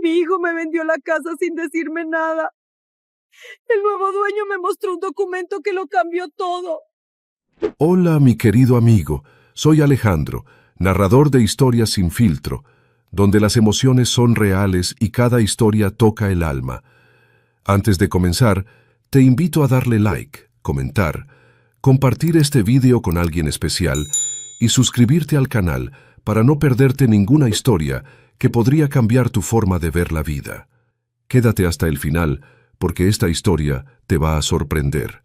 Mi hijo me vendió la casa sin decirme nada. El nuevo dueño me mostró un documento que lo cambió todo. Hola, mi querido amigo. Soy Alejandro, narrador de Historias sin filtro, donde las emociones son reales y cada historia toca el alma. Antes de comenzar, te invito a darle like, comentar, compartir este video con alguien especial y suscribirte al canal para no perderte ninguna historia que podría cambiar tu forma de ver la vida. Quédate hasta el final, porque esta historia te va a sorprender.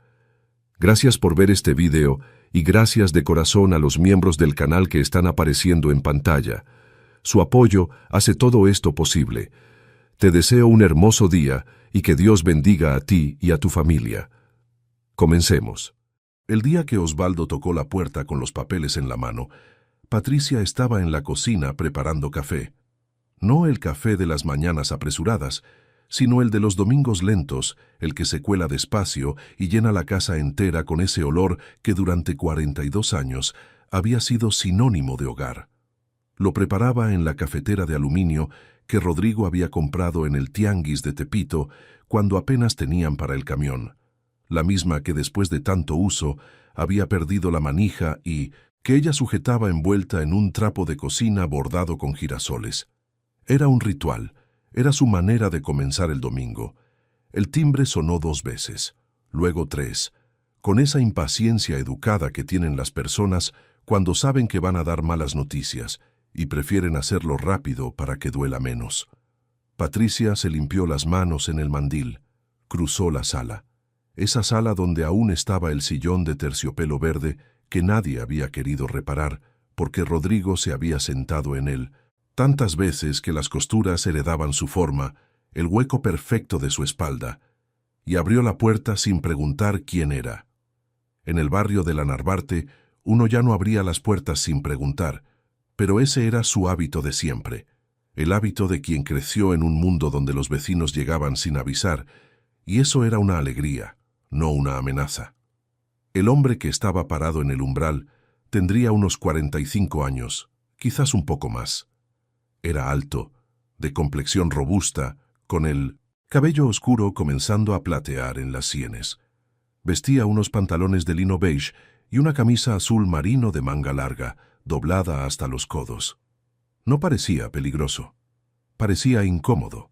Gracias por ver este video y gracias de corazón a los miembros del canal que están apareciendo en pantalla. Su apoyo hace todo esto posible. Te deseo un hermoso día y que Dios bendiga a ti y a tu familia. Comencemos. El día que Osvaldo tocó la puerta con los papeles en la mano, Patricia estaba en la cocina preparando café. No el café de las mañanas apresuradas, sino el de los domingos lentos, el que se cuela despacio y llena la casa entera con ese olor que durante 42 años había sido sinónimo de hogar. Lo preparaba en la cafetera de aluminio que Rodrigo había comprado en el tianguis de Tepito cuando apenas tenían para el camión, la misma que después de tanto uso había perdido la manija y que ella sujetaba envuelta en un trapo de cocina bordado con girasoles. Era un ritual, era su manera de comenzar el domingo. El timbre sonó 2 veces, luego 3, con esa impaciencia educada que tienen las personas cuando saben que van a dar malas noticias y prefieren hacerlo rápido para que duela menos. Patricia se limpió las manos en el mandil, cruzó la sala, esa sala donde aún estaba el sillón de terciopelo verde que nadie había querido reparar porque Rodrigo se había sentado en él, tantas veces que las costuras heredaban su forma, el hueco perfecto de su espalda, y abrió la puerta sin preguntar quién era. En el barrio de la Narvarte, uno ya no abría las puertas sin preguntar, pero ese era su hábito de siempre, el hábito de quien creció en un mundo donde los vecinos llegaban sin avisar, y eso era una alegría, no una amenaza. El hombre que estaba parado en el umbral tendría unos 45 años, quizás un poco más. Era alto, de complexión robusta, con el cabello oscuro comenzando a platear en las sienes. Vestía unos pantalones de lino beige y una camisa azul marino de manga larga, doblada hasta los codos. No parecía peligroso. Parecía incómodo.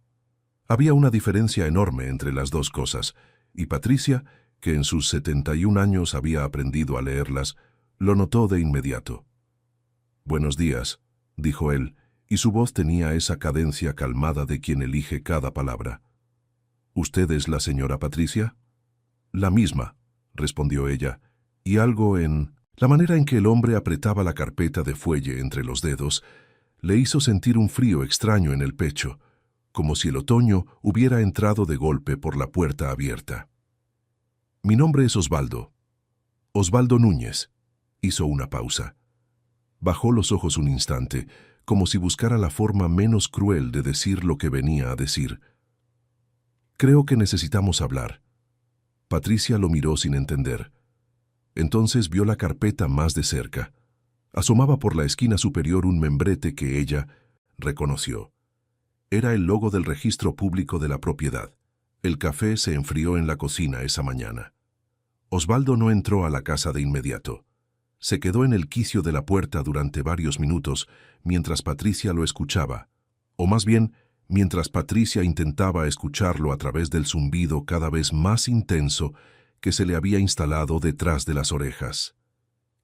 Había una diferencia enorme entre las dos cosas, y Patricia, que en sus 71 años había aprendido a leerlas, lo notó de inmediato. «Buenos días», dijo él, y su voz tenía esa cadencia calmada de quien elige cada palabra. «¿Usted es la señora Patricia?» «La misma», respondió ella, y algo en la manera en que el hombre apretaba la carpeta de fuelle entre los dedos le hizo sentir un frío extraño en el pecho, como si el otoño hubiera entrado de golpe por la puerta abierta. «Mi nombre es Osvaldo. Osvaldo Núñez», hizo una pausa. Bajó los ojos un instante, como si buscara la forma menos cruel de decir lo que venía a decir. «Creo que necesitamos hablar». Patricia lo miró sin entender. Entonces vio la carpeta más de cerca. Asomaba por la esquina superior un membrete que ella reconoció. Era el logo del registro público de la propiedad. El café se enfrió en la cocina esa mañana. Osvaldo no entró a la casa de inmediato. Se quedó en el quicio de la puerta durante varios minutos mientras Patricia lo escuchaba, o más bien, mientras Patricia intentaba escucharlo a través del zumbido cada vez más intenso que se le había instalado detrás de las orejas.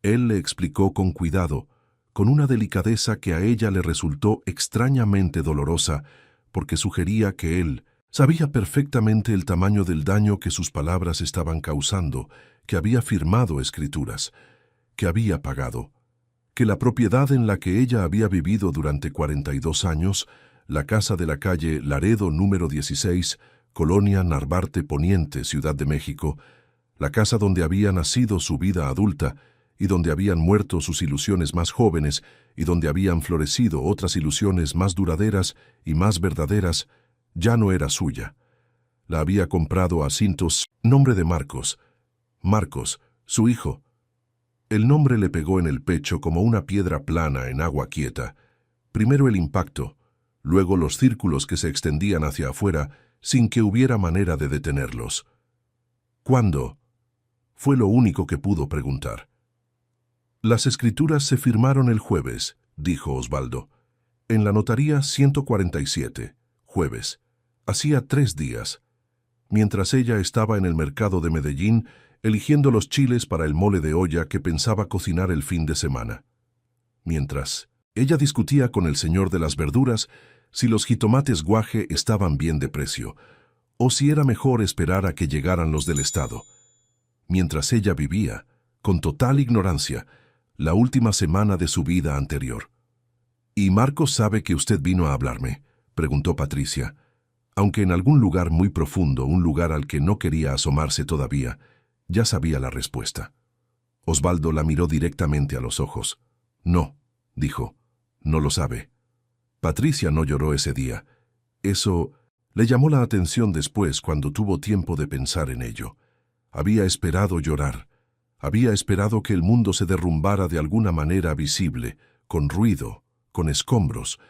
Él le explicó con cuidado, con una delicadeza que a ella le resultó extrañamente dolorosa, porque sugería que él sabía perfectamente el tamaño del daño que sus palabras estaban causando, que había firmado escrituras, que había pagado, que la propiedad en la que ella había vivido durante 42 años, la casa de la calle Laredo número 16, Colonia Narvarte Poniente, Ciudad de México, la casa donde había nacido su vida adulta y donde habían muerto sus ilusiones más jóvenes y donde habían florecido otras ilusiones más duraderas y más verdaderas, ya no era suya. La había comprado a Cintos, nombre de Marcos. Marcos, su hijo. El nombre le pegó en el pecho como una piedra plana en agua quieta. Primero el impacto, luego los círculos que se extendían hacia afuera sin que hubiera manera de detenerlos. ¿Cuándo? Fue lo único que pudo preguntar. Las escrituras se firmaron el jueves, dijo Osvaldo. En la notaría 147, jueves. Hacía 3 días. Mientras ella estaba en el mercado de Medellín, eligiendo los chiles para el mole de olla que pensaba cocinar el fin de semana. Mientras ella discutía con el señor de las verduras si los jitomates guaje estaban bien de precio, o si era mejor esperar a que llegaran los del Estado. Mientras ella vivía, con total ignorancia, la última semana de su vida anterior. ¿Y Marcos sabe que usted vino a hablarme?, preguntó Patricia, aunque en algún lugar muy profundo, un lugar al que no quería asomarse todavía, ya sabía la respuesta. Osvaldo la miró directamente a los ojos. No, dijo, no lo sabe. Patricia no lloró ese día. Eso le llamó la atención después cuando tuvo tiempo de pensar en ello. Había esperado llorar. Había esperado que el mundo se derrumbara de alguna manera visible, con ruido, con escombros,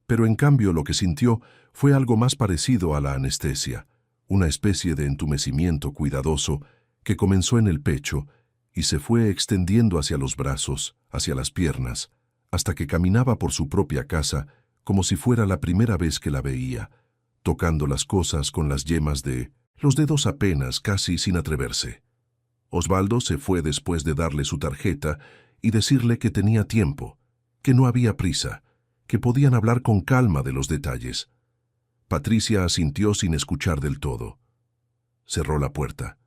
pero en cambio lo que sintió fue algo más parecido a la anestesia, una especie de entumecimiento cuidadoso que comenzó en el pecho y se fue extendiendo hacia los brazos, hacia las piernas, hasta que caminaba por su propia casa como si fuera la primera vez que la veía, tocando las cosas con las yemas de los dedos apenas, casi sin atreverse. Osvaldo se fue después de darle su tarjeta y decirle que tenía tiempo, que no había prisa, que podían hablar con calma de los detalles. Patricia asintió sin escuchar del todo. Cerró la puerta.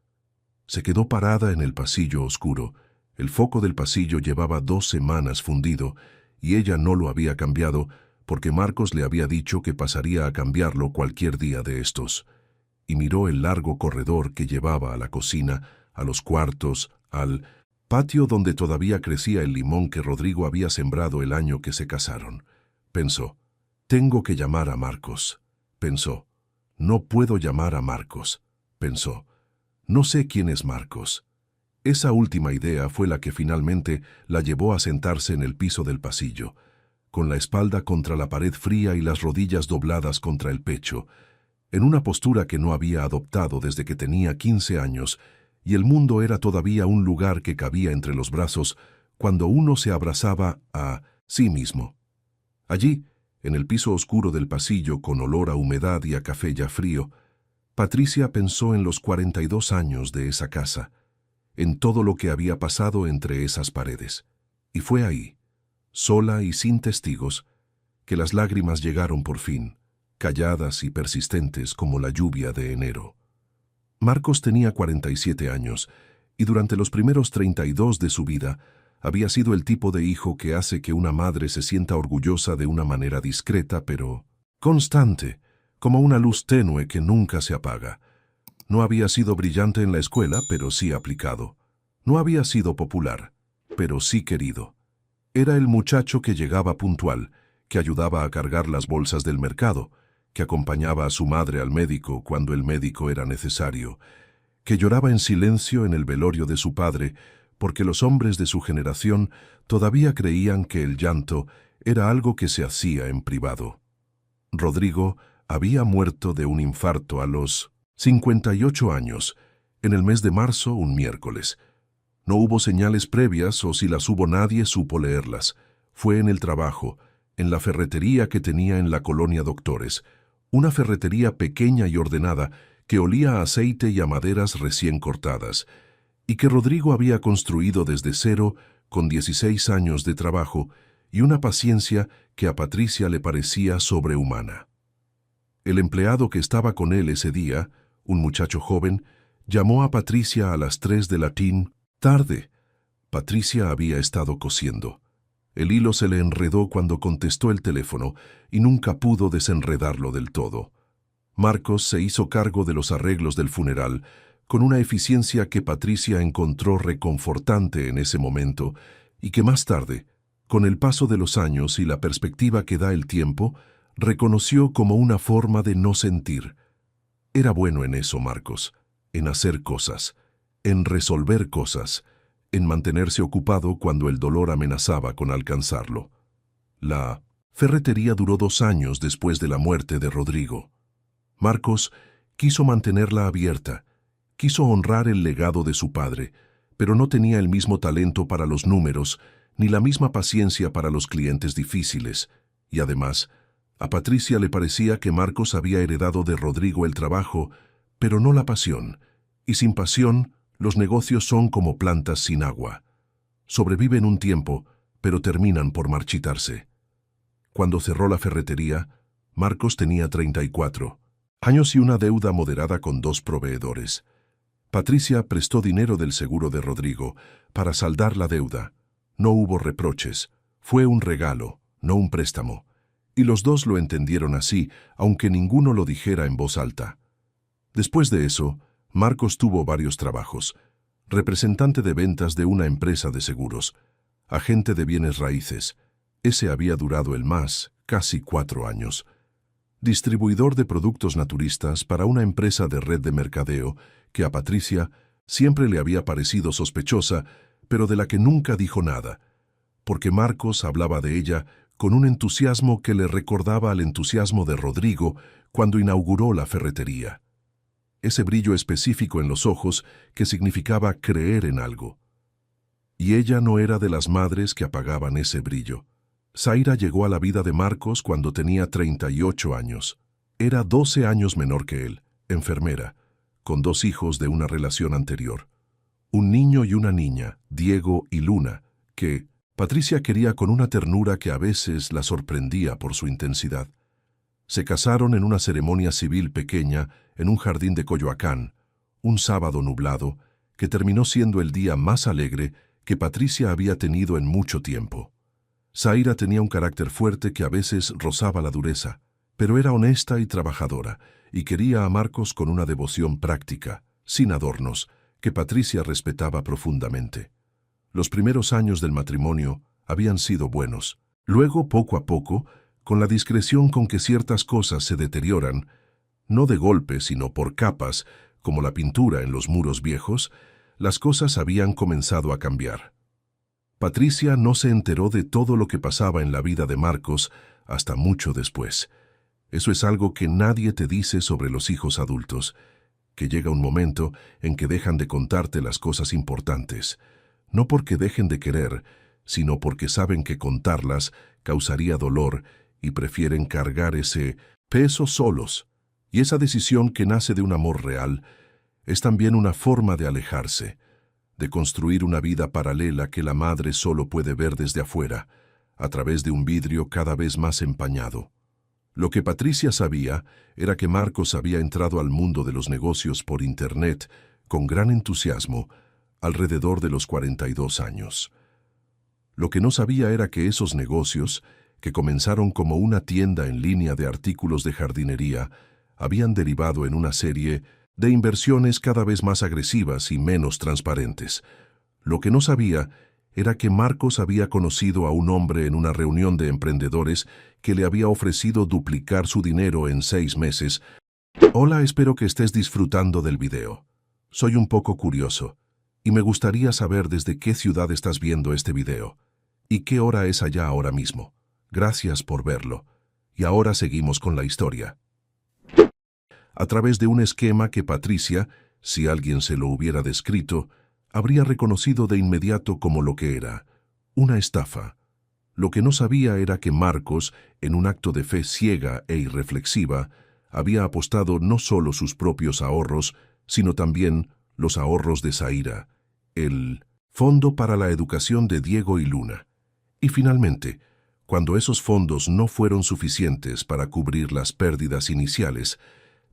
Se quedó parada en el pasillo oscuro. El foco del pasillo llevaba 2 semanas fundido y ella no lo había cambiado porque Marcos le había dicho que pasaría a cambiarlo cualquier día de estos. Y miró el largo corredor que llevaba a la cocina, a los cuartos, al patio donde todavía crecía el limón que Rodrigo había sembrado el año que se casaron. Pensó, tengo que llamar a Marcos. Pensó, no puedo llamar a Marcos. Pensó, no sé quién es Marcos. Esa última idea fue la que finalmente la llevó a sentarse en el piso del pasillo, con la espalda contra la pared fría y las rodillas dobladas contra el pecho, en una postura que no había adoptado desde que tenía 15 años, y el mundo era todavía un lugar que cabía entre los brazos cuando uno se abrazaba a sí mismo. Allí, en el piso oscuro del pasillo con olor a humedad y a café ya frío, Patricia pensó en los 42 años de esa casa, en todo lo que había pasado entre esas paredes. Y fue ahí, sola y sin testigos, que las lágrimas llegaron por fin, calladas y persistentes como la lluvia de enero. Marcos tenía 47 años, y durante los primeros 32 de su vida había sido el tipo de hijo que hace que una madre se sienta orgullosa de una manera discreta, pero constante, como una luz tenue que nunca se apaga. No había sido brillante en la escuela, pero sí aplicado. No había sido popular, pero sí querido. Era el muchacho que llegaba puntual, que ayudaba a cargar las bolsas del mercado, que acompañaba a su madre al médico cuando el médico era necesario, que lloraba en silencio en el velorio de su padre, porque los hombres de su generación todavía creían que el llanto era algo que se hacía en privado. Rodrigo había muerto de un infarto a los 58 años, en el mes de marzo, un miércoles. No hubo señales previas, o si las hubo nadie supo leerlas. Fue en el trabajo, en la ferretería que tenía en la colonia Doctores, una ferretería pequeña y ordenada que olía a aceite y a maderas recién cortadas, y que Rodrigo había construido desde cero con 16 años de trabajo y una paciencia que a Patricia le parecía sobrehumana. El empleado que estaba con él ese día, un muchacho joven, llamó a Patricia a las 3 de latín, tarde. Patricia había estado cosiendo. El hilo se le enredó cuando contestó el teléfono y nunca pudo desenredarlo del todo. Marcos se hizo cargo de los arreglos del funeral con una eficiencia que Patricia encontró reconfortante en ese momento y que más tarde, con el paso de los años y la perspectiva que da el tiempo, reconoció como una forma de no sentir. Era bueno en eso, Marcos, en hacer cosas, en resolver cosas, en mantenerse ocupado cuando el dolor amenazaba con alcanzarlo. La Ferretería duró 2 años después de la muerte de Rodrigo. Marcos quiso mantenerla abierta, quiso honrar el legado de su padre, pero no tenía el mismo talento para los números, ni la misma paciencia para los clientes difíciles, y además, a Patricia le parecía que Marcos había heredado de Rodrigo el trabajo, pero no la pasión, y sin pasión, los negocios son como plantas sin agua. Sobreviven un tiempo, pero terminan por marchitarse. Cuando cerró la ferretería, Marcos tenía 34 años y una deuda moderada con 2 proveedores. Patricia prestó dinero del seguro de Rodrigo para saldar la deuda. No hubo reproches, fue un regalo, no un préstamo. Y los dos lo entendieron así, aunque ninguno lo dijera en voz alta. Después de eso, Marcos tuvo varios trabajos: representante de ventas de una empresa de seguros, agente de bienes raíces, ese había durado el más, casi 4 años, distribuidor de productos naturistas para una empresa de red de mercadeo que a Patricia siempre le había parecido sospechosa, pero de la que nunca dijo nada, porque Marcos hablaba de ella con un entusiasmo que le recordaba al entusiasmo de Rodrigo cuando inauguró la ferretería. Ese brillo específico en los ojos que significaba creer en algo. Y ella no era de las madres que apagaban ese brillo. Zaira llegó a la vida de Marcos cuando tenía 38 años. Era 12 años menor que él, enfermera, con 2 hijos de una relación anterior. Un niño y una niña, Diego y Luna, que Patricia quería con una ternura que a veces la sorprendía por su intensidad. Se casaron en una ceremonia civil pequeña en un jardín de Coyoacán, un sábado nublado, que terminó siendo el día más alegre que Patricia había tenido en mucho tiempo. Zaira tenía un carácter fuerte que a veces rozaba la dureza, pero era honesta y trabajadora, y quería a Marcos con una devoción práctica, sin adornos, que Patricia respetaba profundamente. Los primeros años del matrimonio habían sido buenos. Luego, poco a poco, con la discreción con que ciertas cosas se deterioran, no de golpe sino por capas, como la pintura en los muros viejos, las cosas habían comenzado a cambiar. Patricia no se enteró de todo lo que pasaba en la vida de Marcos hasta mucho después. Eso es algo que nadie te dice sobre los hijos adultos, que llega un momento en que dejan de contarte las cosas importantes, no porque dejen de querer, sino porque saben que contarlas causaría dolor y prefieren cargar ese peso solos. Y esa decisión que nace de un amor real es también una forma de alejarse, de construir una vida paralela que la madre solo puede ver desde afuera, a través de un vidrio cada vez más empañado. Lo que Patricia sabía era que Marcos había entrado al mundo de los negocios por Internet con gran entusiasmo alrededor de los 42 años. Lo que no sabía era que esos negocios, que comenzaron como una tienda en línea de artículos de jardinería, habían derivado en una serie de inversiones cada vez más agresivas y menos transparentes. Lo que no sabía era que Marcos había conocido a un hombre en una reunión de emprendedores que le había ofrecido duplicar su dinero en 6 meses. Hola, espero que estés disfrutando del video. Soy un poco curioso, y me gustaría saber desde qué ciudad estás viendo este video, y qué hora es allá ahora mismo. Gracias por verlo. Y ahora seguimos con la historia. A través de un esquema que Patricia, si alguien se lo hubiera descrito, habría reconocido de inmediato como lo que era, una estafa. Lo que no sabía era que Marcos, en un acto de fe ciega e irreflexiva, había apostado no solo sus propios ahorros, sino también los ahorros de Zaira, el Fondo para la Educación de Diego y Luna. Y finalmente, cuando esos fondos no fueron suficientes para cubrir las pérdidas iniciales,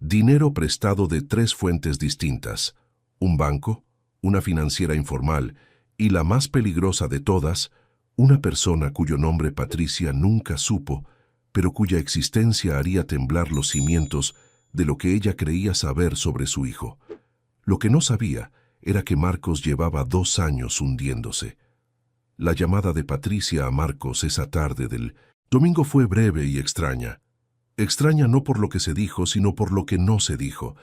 dinero prestado de 3 fuentes distintas: un banco, una financiera informal y, la más peligrosa de todas, una persona cuyo nombre Patricia nunca supo, pero cuya existencia haría temblar los cimientos de lo que ella creía saber sobre su hijo. Lo que no sabía era que Marcos llevaba 2 años hundiéndose. La llamada de Patricia a Marcos esa tarde del domingo fue breve y extraña. Extraña no por lo que se dijo, sino por lo que no se dijo.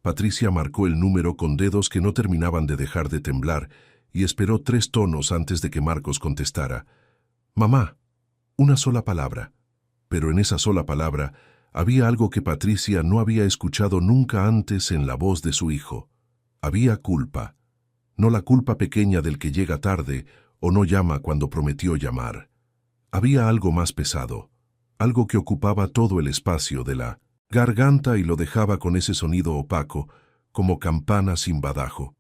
Patricia marcó el número con dedos que no terminaban de dejar de temblar y esperó 3 tonos antes de que Marcos contestara. «Mamá». Una sola palabra. pero en esa sola palabra había algo que Patricia no había escuchado nunca antes en la voz de su hijo. Había culpa, no la culpa pequeña del que llega tarde o no llama cuando prometió llamar. Había algo más pesado, algo que ocupaba todo el espacio de la garganta y lo dejaba con ese sonido opaco, como campana sin badajo.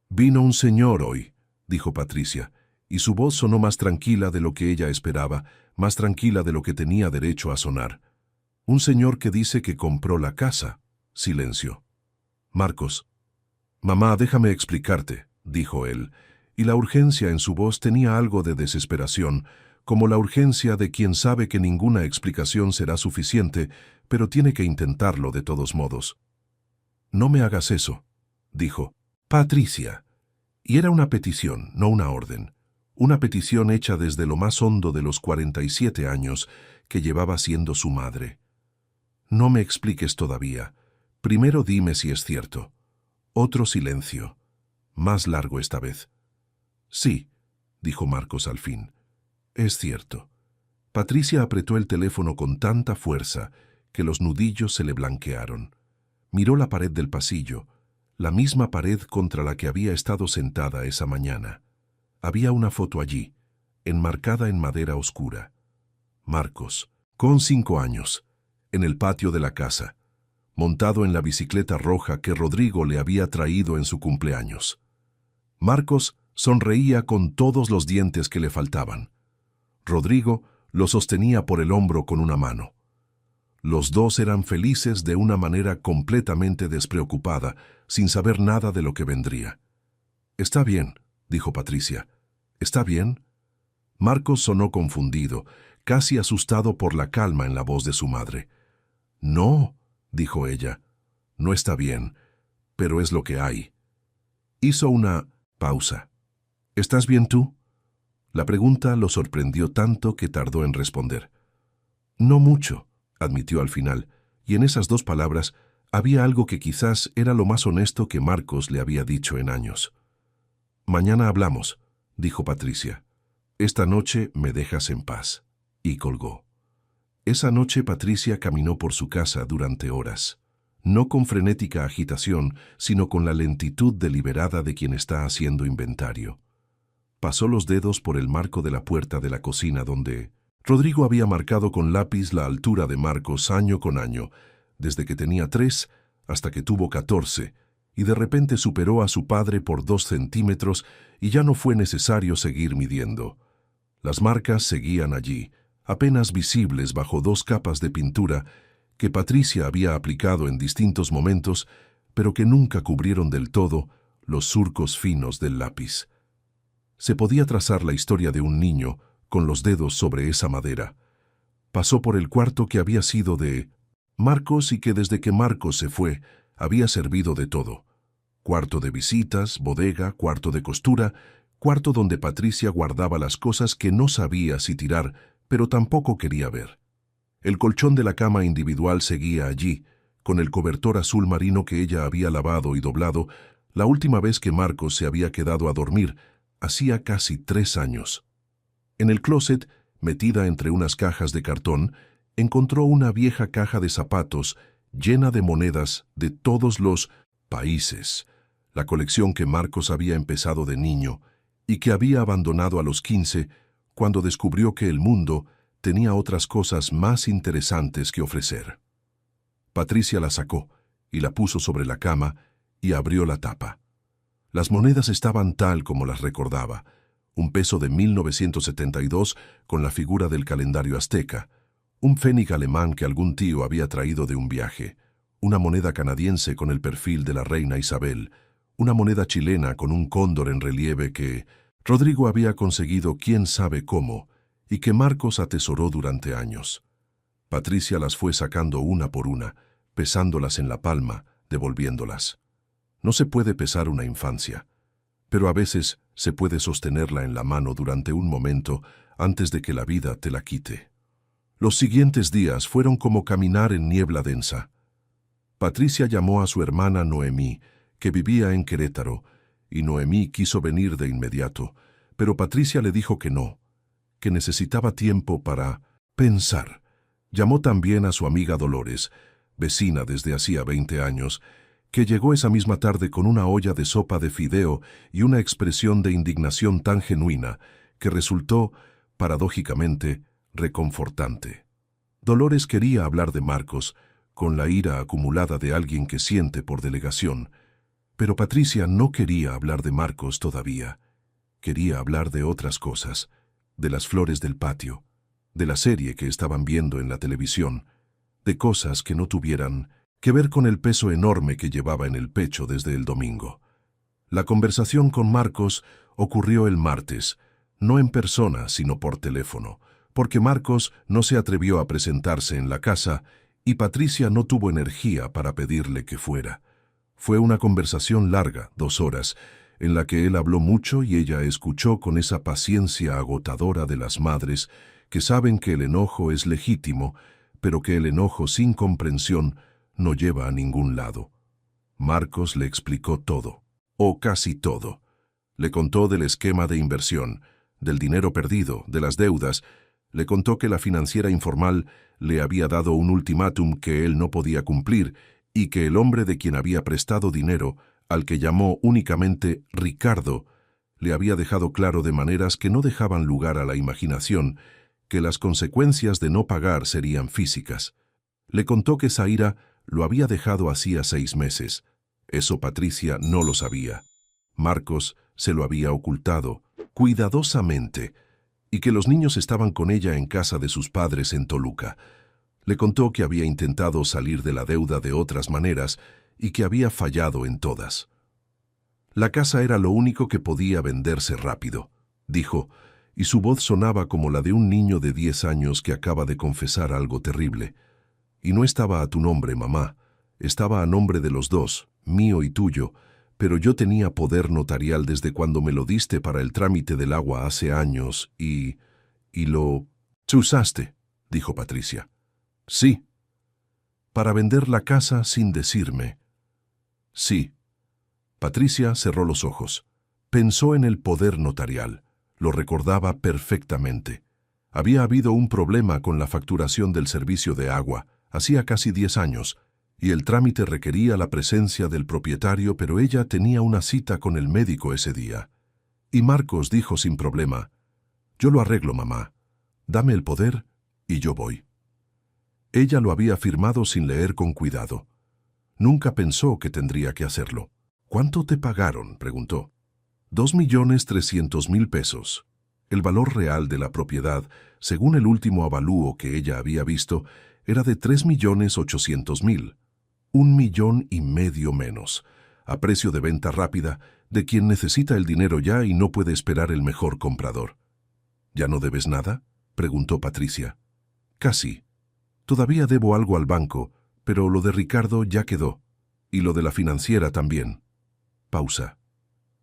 «Vino un señor hoy», dijo Patricia, y su voz sonó más tranquila de lo que ella esperaba, más tranquila de lo que tenía derecho a sonar. «Un señor que dice que compró la casa». Silencio. «Marcos». «Mamá, déjame explicarte», dijo él, y la urgencia en su voz tenía algo de desesperación, como la urgencia de quien sabe que ninguna explicación será suficiente, pero tiene que intentarlo de todos modos. «No me hagas eso», dijo Patricia. Y era una petición, no una orden. Una petición hecha desde lo más hondo de los 47 años que llevaba siendo su madre. «No me expliques todavía. Primero dime si es cierto». Otro silencio, más largo esta vez. «Sí», dijo Marcos al fin. «Es cierto». Patricia apretó el teléfono con tanta fuerza que los nudillos se le blanquearon. Miró la pared del pasillo, la misma pared contra la que había estado sentada esa mañana. Había una foto allí, enmarcada en madera oscura. Marcos, con 5 años, en el patio de la casa, montado en la bicicleta roja que Rodrigo le había traído en su cumpleaños. Marcos sonreía con todos los dientes que le faltaban. Rodrigo lo sostenía por el hombro con una mano. Los dos eran felices de una manera completamente despreocupada, sin saber nada de lo que vendría. «Está bien», dijo Patricia. «¿Está bien?» Marcos sonó confundido, casi asustado por la calma en la voz de su madre. «No», dijo ella, «no está bien, pero es lo que hay». Hizo una pausa. «¿Estás bien tú?» La pregunta lo sorprendió tanto que tardó en responder. «No mucho», admitió al final, y en esas 2 palabras había algo que quizás era lo más honesto que Marcos le había dicho en años. «Mañana hablamos», dijo Patricia. «Esta noche me dejas en paz». Y colgó. Esa noche Patricia caminó por su casa durante horas, no con frenética agitación, sino con la lentitud deliberada de quien está haciendo inventario. Pasó los dedos por el marco de la puerta de la cocina donde Rodrigo había marcado con lápiz la altura de Marcos año con año, desde que tenía 3 hasta que tuvo 14, y de repente superó a su padre por 2 centímetros y ya no fue necesario seguir midiendo. Las marcas seguían allí, apenas visibles bajo 2 capas de pintura que Patricia había aplicado en distintos momentos, pero que nunca cubrieron del todo los surcos finos del lápiz. Se podía trazar la historia de un niño con los dedos sobre esa madera. Pasó por el cuarto que había sido de Marcos y que desde que Marcos se fue había servido de todo. Cuarto de visitas, bodega, cuarto de costura, cuarto donde Patricia guardaba las cosas que no sabía si tirar, pero tampoco quería ver. El colchón de la cama individual seguía allí, con el cobertor azul marino que ella había lavado y doblado la última vez que Marcos se había quedado a dormir, hacía casi 3 años. En el closet, metida entre unas cajas de cartón, encontró una vieja caja de zapatos llena de monedas de todos los países, la colección que Marcos había empezado de niño y que había abandonado a los 15 cuando descubrió que el mundo tenía otras cosas más interesantes que ofrecer. Patricia la sacó y la puso sobre la cama y abrió la tapa. Las monedas estaban tal como las recordaba, un peso de 1972 con la figura del calendario azteca, un pfennig alemán que algún tío había traído de un viaje, una moneda canadiense con el perfil de la reina Isabel, una moneda chilena con un cóndor en relieve que Rodrigo había conseguido quién sabe cómo y que Marcos atesoró durante años. Patricia las fue sacando una por una, pesándolas en la palma, devolviéndolas. No se puede pesar una infancia, pero a veces se puede sostenerla en la mano durante un momento antes de que la vida te la quite. Los siguientes días fueron como caminar en niebla densa. Patricia llamó a su hermana Noemí, que vivía en Querétaro, y Noemí quiso venir de inmediato, pero Patricia le dijo que no, que necesitaba tiempo para pensar, Llamó también a su amiga Dolores, vecina desde hacía 20 años, que llegó esa misma tarde con una olla de sopa de fideo y una expresión de indignación tan genuina que resultó, paradójicamente, reconfortante. Dolores quería hablar de Marcos, con la ira acumulada de alguien que siente por delegación, pero Patricia no quería hablar de Marcos todavía. Quería hablar de otras cosas, de las flores del patio, de la serie que estaban viendo en la televisión, de cosas que no tuvieran que ver con el peso enorme que llevaba en el pecho desde el domingo. La conversación con Marcos ocurrió el martes, no en persona, sino por teléfono, porque Marcos no se atrevió a presentarse en la casa y Patricia no tuvo energía para pedirle que fuera. Fue una conversación larga, 2 horas, en la que él habló mucho y ella escuchó con esa paciencia agotadora de las madres que saben que el enojo es legítimo, pero que el enojo sin comprensión no lleva a ningún lado. Marcos le explicó todo, o casi todo. Le contó del esquema de inversión, del dinero perdido, de las deudas. Le contó que la financiera informal le había dado un ultimátum que él no podía cumplir y que el hombre de quien había prestado dinero, al que llamó únicamente Ricardo, le había dejado claro de maneras que no dejaban lugar a la imaginación que las consecuencias de no pagar serían físicas. Le contó que Zaira lo había dejado hacía 6 meses. Eso Patricia no lo sabía. Marcos se lo había ocultado, cuidadosamente, y que los niños estaban con ella en casa de sus padres en Toluca. Le contó que había intentado salir de la deuda de otras maneras y que había fallado en todas. La casa era lo único que podía venderse rápido, dijo, y su voz sonaba como la de un niño de 10 años que acaba de confesar algo terrible. Y no estaba a tu nombre, mamá, estaba a nombre de los dos, mío y tuyo, pero yo tenía poder notarial desde cuando me lo diste para el trámite del agua hace años y lo usaste, dijo Patricia. Sí. Para vender la casa sin decirme. Sí. Patricia cerró los ojos. Pensó en el poder notarial. Lo recordaba perfectamente. Había habido un problema con la facturación del servicio de agua, hacía casi 10 años, y el trámite requería la presencia del propietario, pero ella tenía una cita con el médico ese día. Y Marcos dijo sin problema, «Yo lo arreglo, mamá. Dame el poder y yo voy». Ella lo había firmado sin leer con cuidado. Nunca pensó que tendría que hacerlo. «¿Cuánto te pagaron?», preguntó. 2.300.000 pesos. El valor real de la propiedad, según el último avalúo que ella había visto, era de 3.800.000. 1,5 millones menos, a precio de venta rápida, de quien necesita el dinero ya y no puede esperar el mejor comprador. ¿Ya no debes nada?, preguntó Patricia. Casi. Todavía debo algo al banco, pero lo de Ricardo ya quedó, y lo de la financiera también. Pausa.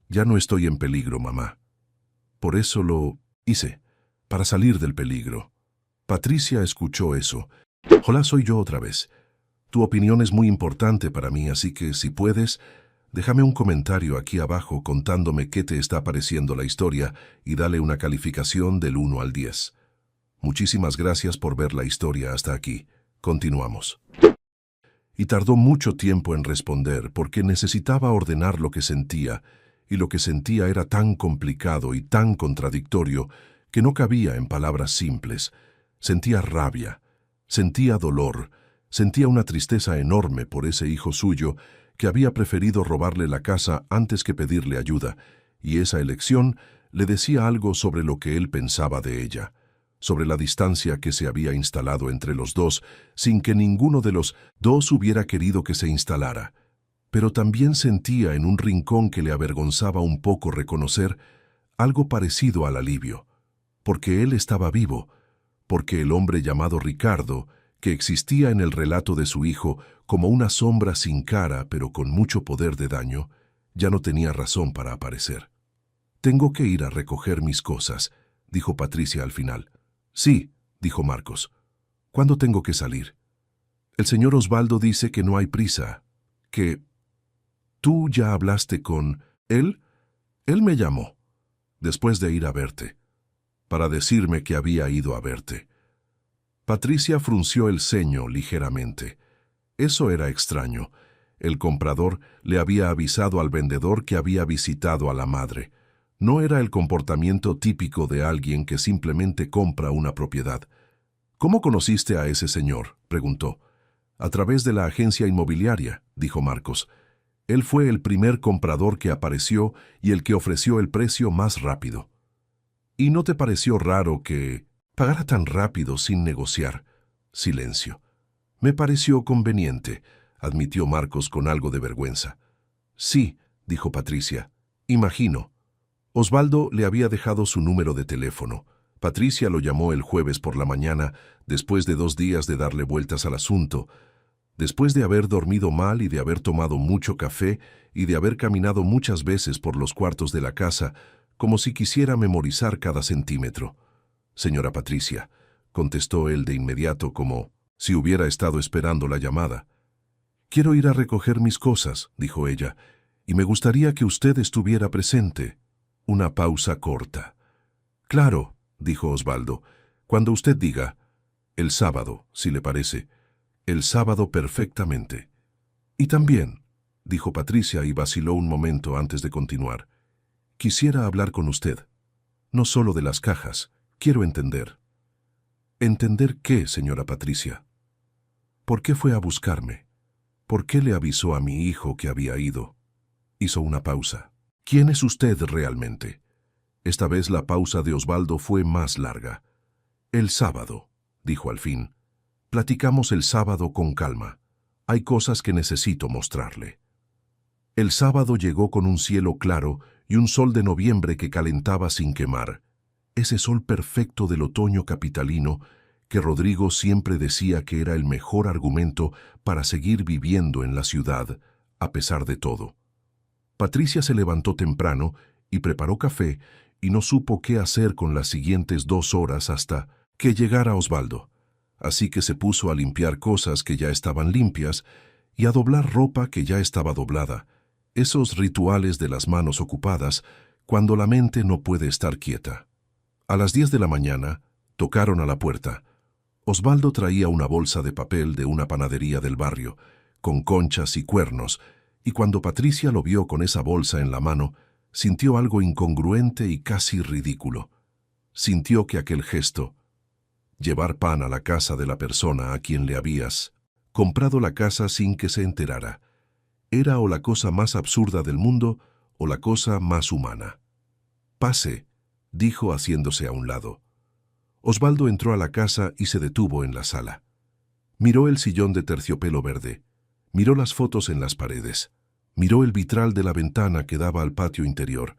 Ya no estoy en peligro, mamá. Por eso lo hice, para salir del peligro. Patricia escuchó eso. Hola, soy yo otra vez. Tu opinión es muy importante para mí, así que, si puedes, déjame un comentario aquí abajo contándome qué te está pareciendo la historia y dale una calificación del 1 al 10. Muchísimas gracias por ver la historia hasta aquí. Continuamos. Y tardó mucho tiempo en responder porque necesitaba ordenar lo que sentía, y lo que sentía era tan complicado y tan contradictorio que no cabía en palabras simples. Sentía rabia, sentía dolor, sentía una tristeza enorme por ese hijo suyo que había preferido robarle la casa antes que pedirle ayuda, y esa elección le decía algo sobre lo que él pensaba de ella, sobre la distancia que se había instalado entre los dos sin que ninguno de los dos hubiera querido que se instalara. Pero también sentía en un rincón que le avergonzaba un poco reconocer algo parecido al alivio, porque él estaba vivo, porque el hombre llamado Ricardo, que existía en el relato de su hijo como una sombra sin cara pero con mucho poder de daño, ya no tenía razón para aparecer. «Tengo que ir a recoger mis cosas», dijo Patricia al final. «Sí», dijo Marcos. «¿Cuándo tengo que salir?» «El señor Osvaldo dice que no hay prisa, que...» «¿Tú ya hablaste con él?» «Él me llamó, después de ir a verte, para decirme que había ido a verte». Patricia frunció el ceño ligeramente. Eso era extraño. El comprador le había avisado al vendedor que había visitado a la madre. No era el comportamiento típico de alguien que simplemente compra una propiedad. «¿Cómo conociste a ese señor?», preguntó. «A través de la agencia inmobiliaria», dijo Marcos. «Él fue el primer comprador que apareció y el que ofreció el precio más rápido». «¿Y no te pareció raro que pagara tan rápido sin negociar?». Silencio. «Me pareció conveniente», admitió Marcos con algo de vergüenza. «Sí», dijo Patricia. «Imagino». Osvaldo le había dejado su número de teléfono. Patricia lo llamó el jueves por la mañana, después de 2 días de darle vueltas al asunto, después de haber dormido mal y de haber tomado mucho café y de haber caminado muchas veces por los cuartos de la casa, como si quisiera memorizar cada centímetro. «Señora Patricia», contestó él de inmediato como si hubiera estado esperando la llamada. «Quiero ir a recoger mis cosas», dijo ella, «y me gustaría que usted estuviera presente». Una pausa corta. «Claro», dijo Osvaldo, «cuando usted diga. El sábado, si le parece. El sábado perfectamente». «Y también», dijo Patricia y vaciló un momento antes de continuar. «Quisiera hablar con usted. No solo de las cajas. Quiero entender». «¿Entender qué, señora Patricia? ¿Por qué fue a buscarme? ¿Por qué le avisó a mi hijo que había ido?» Hizo una pausa. «¿Quién es usted realmente?». Esta vez la pausa de Osvaldo fue más larga. «El sábado», dijo al fin. «Platicamos el sábado con calma. Hay cosas que necesito mostrarle». El sábado llegó con un cielo claro y un sol de noviembre que calentaba sin quemar. Ese sol perfecto del otoño capitalino que Rodrigo siempre decía que era el mejor argumento para seguir viviendo en la ciudad, a pesar de todo. Patricia se levantó temprano y preparó café y no supo qué hacer con las siguientes 2 horas hasta que llegara Osvaldo. Así que se puso a limpiar cosas que ya estaban limpias y a doblar ropa que ya estaba doblada. Esos rituales de las manos ocupadas cuando la mente no puede estar quieta. A las 10 de la mañana tocaron a la puerta. Osvaldo traía una bolsa de papel de una panadería del barrio, con conchas y cuernos, y cuando Patricia lo vio con esa bolsa en la mano, sintió algo incongruente y casi ridículo. Sintió que aquel gesto, llevar pan a la casa de la persona a quien le habías comprado la casa sin que se enterara, era o la cosa más absurda del mundo o la cosa más humana. «Pase», dijo haciéndose a un lado. Osvaldo entró a la casa y se detuvo en la sala. Miró el sillón de terciopelo verde. Miró las fotos en las paredes. Miró el vitral de la ventana que daba al patio interior.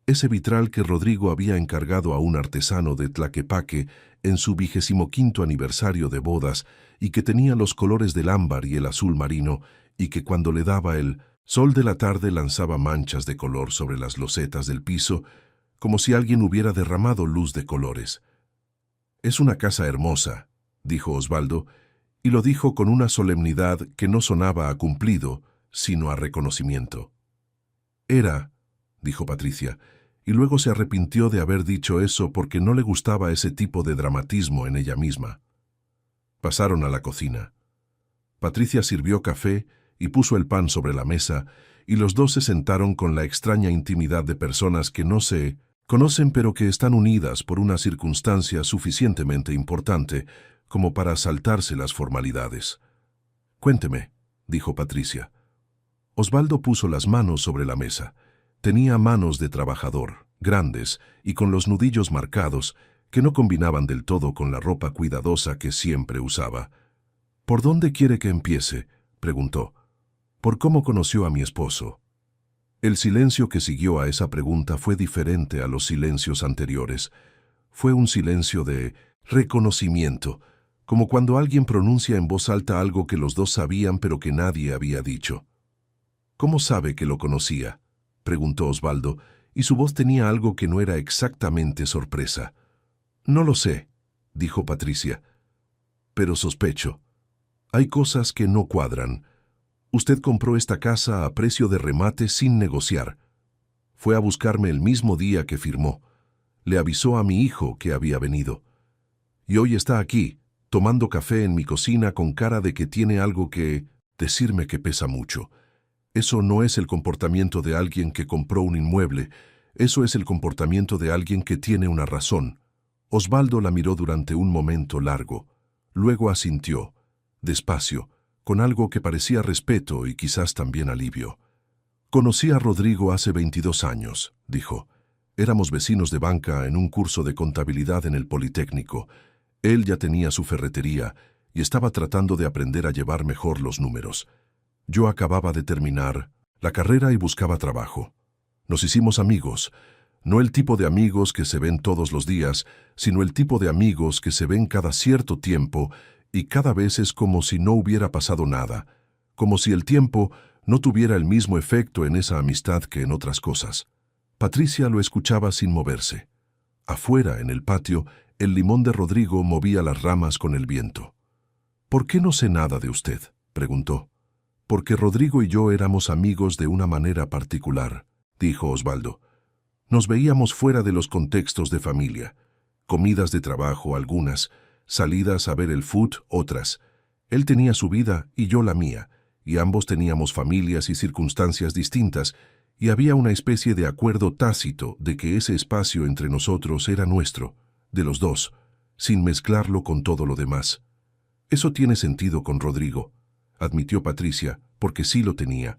Ese vitral que Rodrigo había encargado a un artesano de Tlaquepaque en su 25º aniversario de bodas y que tenía los colores del ámbar y el azul marino y que cuando le daba el sol de la tarde lanzaba manchas de color sobre las losetas del piso, como si alguien hubiera derramado luz de colores. «Es una casa hermosa», dijo Osvaldo, y lo dijo con una solemnidad que no sonaba a cumplido, sino a reconocimiento. «Era», dijo Patricia, y luego se arrepintió de haber dicho eso porque no le gustaba ese tipo de dramatismo en ella misma. Pasaron a la cocina. Patricia sirvió café y puso el pan sobre la mesa, y los dos se sentaron con la extraña intimidad de personas que no se conocen pero que están unidas por una circunstancia suficientemente importante como para saltarse las formalidades. «Cuénteme», dijo Patricia. Osvaldo puso las manos sobre la mesa. Tenía manos de trabajador, grandes y con los nudillos marcados, que no combinaban del todo con la ropa cuidadosa que siempre usaba. «¿Por dónde quiere que empiece?», preguntó. «¿Por cómo conoció a mi esposo?». El silencio que siguió a esa pregunta fue diferente a los silencios anteriores. Fue un silencio de reconocimiento, como cuando alguien pronuncia en voz alta algo que los dos sabían pero que nadie había dicho. «¿Cómo sabe que lo conocía?», preguntó Osvaldo, y su voz tenía algo que no era exactamente sorpresa. «No lo sé», dijo Patricia, «pero sospecho. Hay cosas que no cuadran. Usted compró esta casa a precio de remate sin negociar. Fue a buscarme el mismo día que firmó. Le avisó a mi hijo que había venido. Y hoy está aquí, tomando café en mi cocina con cara de que tiene algo que decirme que pesa mucho. Eso no es el comportamiento de alguien que compró un inmueble, eso es el comportamiento de alguien que tiene una razón. Osvaldo la miró durante un momento largo. Luego asintió, despacio, con algo que parecía respeto y quizás también alivio. Conocí a Rodrigo hace 22 años, dijo. Éramos vecinos de banca en un curso de contabilidad en el Politécnico. Él ya tenía su ferretería y estaba tratando de aprender a llevar mejor los números. Yo acababa de terminar la carrera y buscaba trabajo. Nos hicimos amigos, no el tipo de amigos que se ven todos los días, sino el tipo de amigos que se ven cada cierto tiempo y cada vez es como si no hubiera pasado nada, como si el tiempo no tuviera el mismo efecto en esa amistad que en otras cosas. Patricia lo escuchaba sin moverse. Afuera, en el patio, el limón de Rodrigo movía las ramas con el viento. «¿Por qué no sé nada de usted?», preguntó. «Porque Rodrigo y yo éramos amigos de una manera particular», dijo Osvaldo. «Nos veíamos fuera de los contextos de familia. Comidas de trabajo algunas, salidas a ver el fut otras. Él tenía su vida y yo la mía, y ambos teníamos familias y circunstancias distintas, y había una especie de acuerdo tácito de que ese espacio entre nosotros era nuestro, de los dos, sin mezclarlo con todo lo demás. Eso tiene sentido con Rodrigo», admitió Patricia, porque sí lo tenía.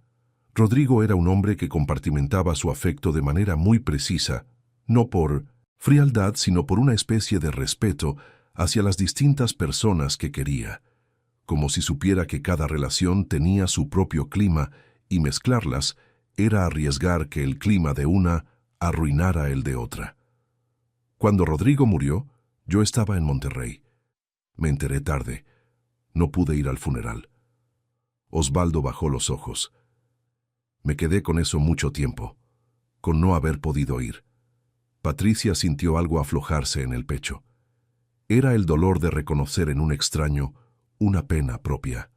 Rodrigo era un hombre que compartimentaba su afecto de manera muy precisa, no por frialdad, sino por una especie de respeto hacia las distintas personas que quería, como si supiera que cada relación tenía su propio clima y mezclarlas era arriesgar que el clima de una arruinara el de otra. Cuando Rodrigo murió, yo estaba en Monterrey. Me enteré tarde. No pude ir al funeral. Osvaldo bajó los ojos. Me quedé con eso mucho tiempo, con no haber podido ir. Patricia sintió algo aflojarse en el pecho. Era el dolor de reconocer en un extraño una pena propia.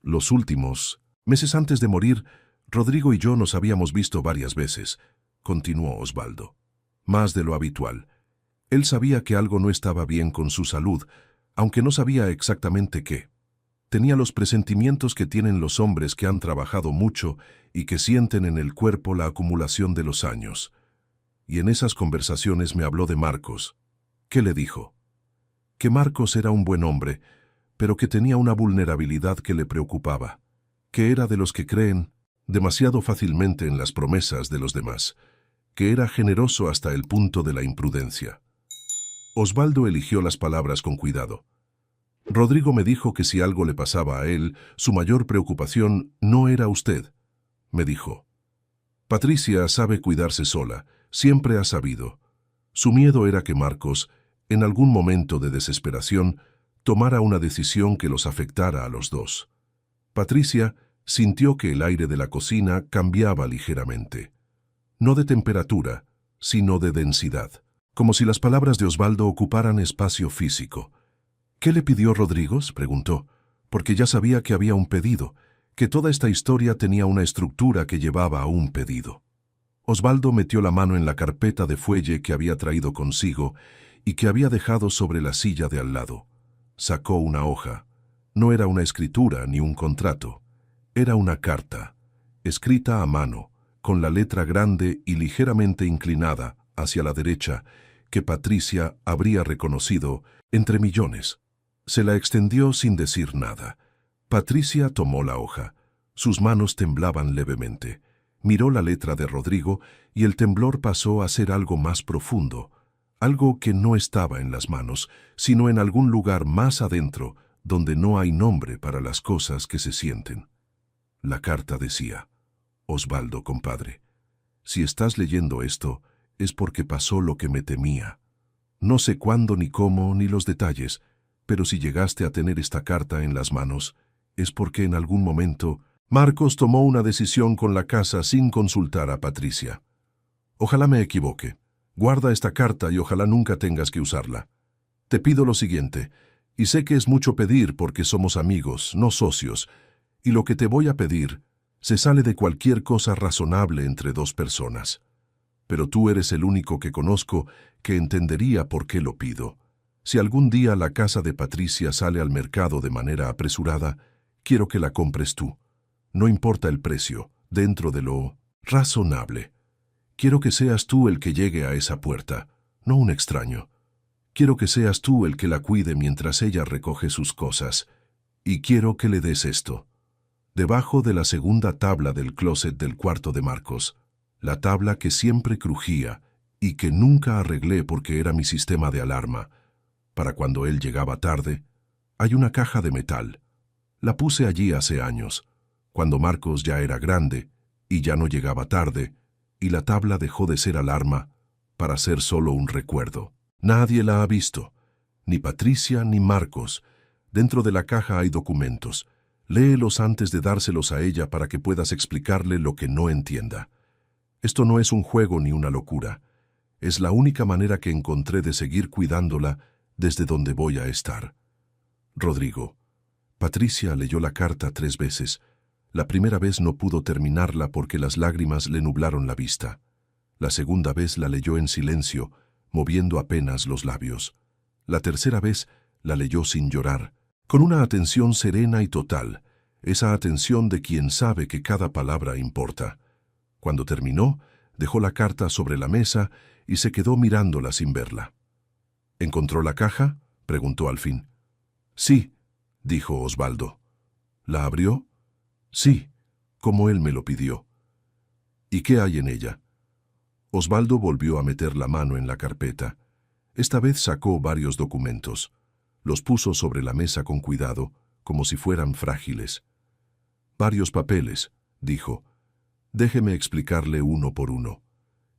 Los últimos meses antes de morir, Rodrigo y yo nos habíamos visto varias veces, continuó Osvaldo. Más de lo habitual. Él sabía que algo no estaba bien con su salud, aunque no sabía exactamente qué. Tenía los presentimientos que tienen los hombres que han trabajado mucho y que sienten en el cuerpo la acumulación de los años. Y en esas conversaciones me habló de Marcos. ¿Qué le dijo? Que Marcos era un buen hombre, pero que tenía una vulnerabilidad que le preocupaba, que era de los que creen demasiado fácilmente en las promesas de los demás, que era generoso hasta el punto de la imprudencia. Osvaldo eligió las palabras con cuidado. Rodrigo me dijo que si algo le pasaba a él, su mayor preocupación no era usted, me dijo. Patricia sabe cuidarse sola, siempre ha sabido. Su miedo era que Marcos, en algún momento de desesperación, tomara una decisión que los afectara a los dos. Patricia sintió que el aire de la cocina cambiaba ligeramente. No de temperatura, sino de densidad, como si las palabras de Osvaldo ocuparan espacio físico. ¿Qué le pidió Rodrigo?, preguntó, porque ya sabía que había un pedido, que toda esta historia tenía una estructura que llevaba a un pedido. Osvaldo metió la mano en la carpeta de fuelle que había traído consigo y que había dejado sobre la silla de al lado. Sacó una hoja. No era una escritura ni un contrato. Era una carta, escrita a mano, con la letra grande y ligeramente inclinada hacia la derecha, que Patricia habría reconocido entre millones. Se la extendió sin decir nada. Patricia tomó la hoja. Sus manos temblaban levemente. Miró la letra de Rodrigo y el temblor pasó a ser algo más profundo, algo que no estaba en las manos, sino en algún lugar más adentro, donde no hay nombre para las cosas que se sienten. La carta decía: Osvaldo, compadre, si estás leyendo esto, es porque pasó lo que me temía. No sé cuándo ni cómo ni los detalles, pero si llegaste a tener esta carta en las manos, es porque en algún momento Marcos tomó una decisión con la casa sin consultar a Patricia. Ojalá me equivoque. Guarda esta carta y ojalá nunca tengas que usarla. Te pido lo siguiente, y sé que es mucho pedir porque somos amigos, no socios, y lo que te voy a pedir se sale de cualquier cosa razonable entre dos personas. Pero tú eres el único que conozco que entendería por qué lo pido. Si algún día la casa de Patricia sale al mercado de manera apresurada, quiero que la compres tú. No importa el precio, dentro de lo razonable. Quiero que seas tú el que llegue a esa puerta, no un extraño. Quiero que seas tú el que la cuide mientras ella recoge sus cosas. Y quiero que le des esto. Debajo de la segunda tabla del closet del cuarto de Marcos, la tabla que siempre crujía y que nunca arreglé porque era mi sistema de alarma. Para cuando él llegaba tarde, hay una caja de metal. La puse allí hace años, cuando Marcos ya era grande y ya no llegaba tarde, y la tabla dejó de ser alarma para ser solo un recuerdo. Nadie la ha visto, ni Patricia ni Marcos. Dentro de la caja hay documentos. Léelos antes de dárselos a ella para que puedas explicarle lo que no entienda. Esto no es un juego ni una locura. Es la única manera que encontré de seguir cuidándola desde donde voy a estar. Rodrigo. Patricia leyó la carta 3 veces. La primera vez no pudo terminarla porque las lágrimas le nublaron la vista. La segunda vez la leyó en silencio, moviendo apenas los labios. La tercera vez la leyó sin llorar, con una atención serena y total, esa atención de quien sabe que cada palabra importa. Cuando terminó, dejó la carta sobre la mesa y se quedó mirándola sin verla. ¿Encontró la caja?, preguntó al fin. Sí, dijo Osvaldo. ¿La abrió? Sí, como él me lo pidió. ¿Y qué hay en ella? Osvaldo volvió a meter la mano en la carpeta. Esta vez sacó varios documentos. Los puso sobre la mesa con cuidado, como si fueran frágiles. Varios papeles, dijo. Déjeme explicarle uno por uno.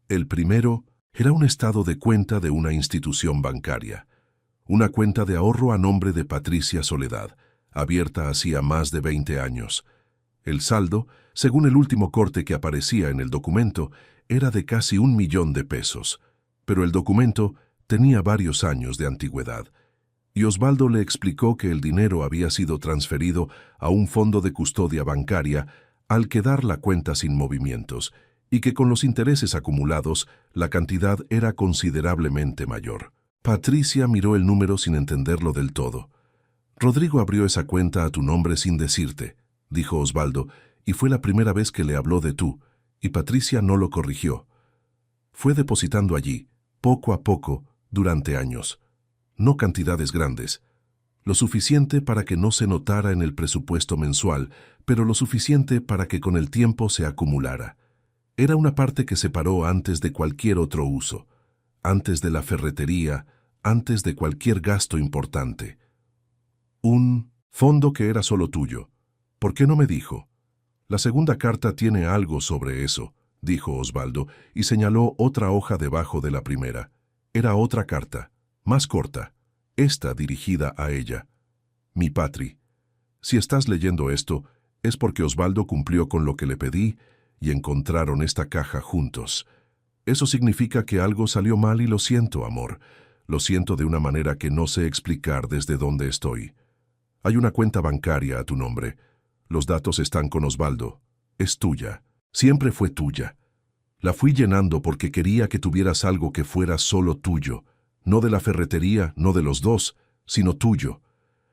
El primero era un estado de cuenta de una institución bancaria. Una cuenta de ahorro a nombre de Patricia Soledad, abierta hacía más de 20 años. El saldo, según el último corte que aparecía en el documento, era de casi 1 millón de pesos, pero el documento tenía varios años de antigüedad, y Osvaldo le explicó que el dinero había sido transferido a un fondo de custodia bancaria al quedar la cuenta sin movimientos, y que con los intereses acumulados la cantidad era considerablemente mayor. Patricia miró el número sin entenderlo del todo. Rodrigo abrió esa cuenta a tu nombre sin decirte, dijo Osvaldo, y fue la primera vez que le habló de tú, y Patricia no lo corrigió. Fue depositando allí, poco a poco, durante años. No cantidades grandes. Lo suficiente para que no se notara en el presupuesto mensual, pero lo suficiente para que con el tiempo se acumulara. Era una parte que se paró antes de cualquier otro uso, antes de la ferretería, antes de cualquier gasto importante. Un fondo que era solo tuyo. ¿Por qué no me dijo? La segunda carta tiene algo sobre eso, dijo Osvaldo, y señaló otra hoja debajo de la primera. Era otra carta, más corta, esta dirigida a ella. Mi Patri, si estás leyendo esto, es porque Osvaldo cumplió con lo que le pedí y encontraron esta caja juntos. Eso significa que algo salió mal y lo siento, amor. Lo siento de una manera que no sé explicar desde dónde estoy. Hay una cuenta bancaria a tu nombre. Los datos están con Osvaldo. Es tuya. Siempre fue tuya. La fui llenando porque quería que tuvieras algo que fuera solo tuyo. No de la ferretería, no de los dos, sino tuyo.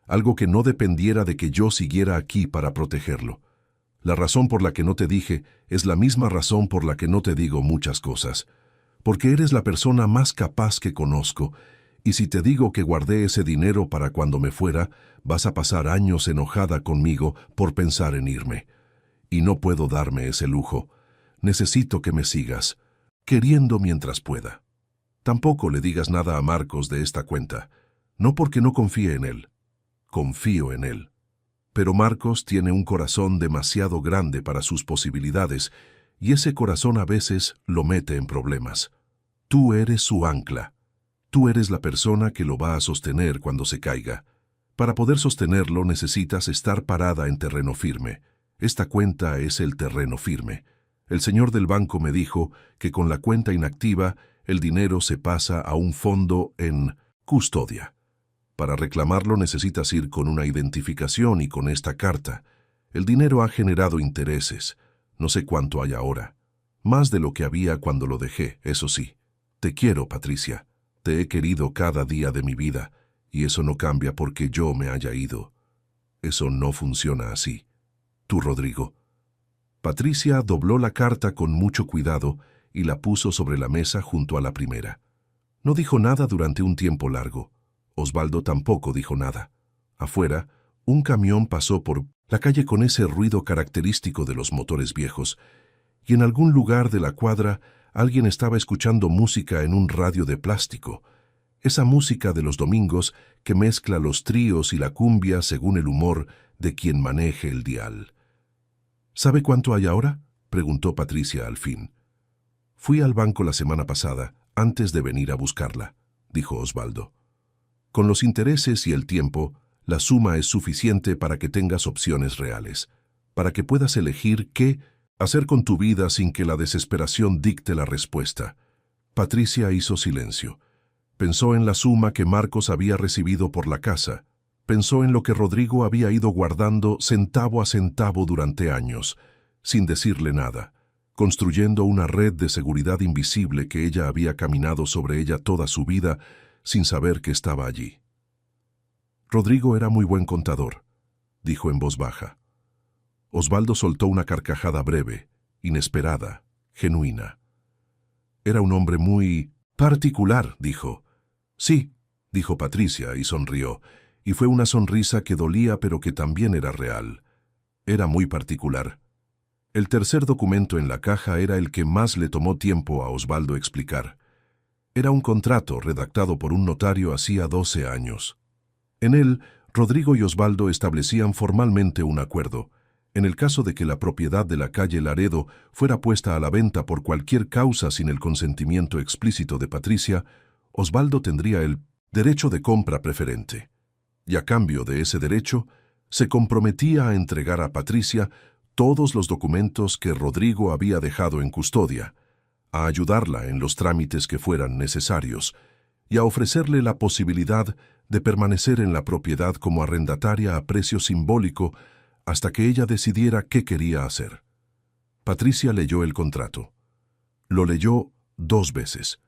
Algo que no dependiera de que yo siguiera aquí para protegerlo. La razón por la que no te dije es la misma razón por la que no te digo muchas cosas. Porque eres la persona más capaz que conozco, y si te digo que guardé ese dinero para cuando me fuera, vas a pasar años enojada conmigo por pensar en irme. Y no puedo darme ese lujo. Necesito que me sigas, queriendo mientras pueda. Tampoco le digas nada a Marcos de esta cuenta, no porque no confíe en él. Confío en él. Pero Marcos tiene un corazón demasiado grande para sus posibilidades, y ese corazón a veces lo mete en problemas. Tú eres su ancla. Tú eres la persona que lo va a sostener cuando se caiga. Para poder sostenerlo necesitas estar parada en terreno firme. Esta cuenta es el terreno firme. El señor del banco me dijo que con la cuenta inactiva el dinero se pasa a un fondo en custodia. Para reclamarlo necesitas ir con una identificación y con esta carta. El dinero ha generado intereses. No sé cuánto hay ahora. Más de lo que había cuando lo dejé, eso sí. Te quiero, Patricia. Te he querido cada día de mi vida. y eso no cambia porque yo me haya ido. Eso no funciona así. Tú, Rodrigo. Patricia dobló la carta con mucho cuidado y la puso sobre la mesa junto a la primera. No dijo nada durante un tiempo largo. Osvaldo tampoco dijo nada. Afuera, un camión pasó por la calle con ese ruido característico de los motores viejos, y en algún lugar de la cuadra alguien estaba escuchando música en un radio de plástico, esa música de los domingos que mezcla los tríos y la cumbia según el humor de quien maneje el dial. ¿Sabe cuánto hay ahora?, preguntó Patricia al fin. Fui al banco la semana pasada, antes de venir a buscarla, dijo Osvaldo. Con los intereses y el tiempo, la suma es suficiente para que tengas opciones reales, para que puedas elegir qué hacer con tu vida sin que la desesperación dicte la respuesta. Patricia hizo silencio. Pensó en la suma que Marcos había recibido por la casa. Pensó en lo que Rodrigo había ido guardando centavo a centavo durante años, sin decirle nada, construyendo una red de seguridad invisible que ella había caminado sobre ella toda su vida sin saber que estaba allí. Rodrigo era muy buen contador, dijo en voz baja. Osvaldo soltó una carcajada breve, inesperada, genuina. Era un hombre muy particular, dijo. Sí, dijo Patricia y sonrió, y fue una sonrisa que dolía pero que también era real. Era muy particular. El tercer documento en la caja era el que más le tomó tiempo a Osvaldo explicar. Era un contrato redactado por un notario hacía 12 años. En él, Rodrigo y Osvaldo establecían formalmente un acuerdo. En el caso de que la propiedad de la calle Laredo fuera puesta a la venta por cualquier causa sin el consentimiento explícito de Patricia, Osvaldo tendría el derecho de compra preferente. Y a cambio de ese derecho, se comprometía a entregar a Patricia todos los documentos que Rodrigo había dejado en custodia, a ayudarla en los trámites que fueran necesarios y a ofrecerle la posibilidad de permanecer en la propiedad como arrendataria a precio simbólico hasta que ella decidiera qué quería hacer. Patricia leyó el contrato. Lo leyó 2 veces.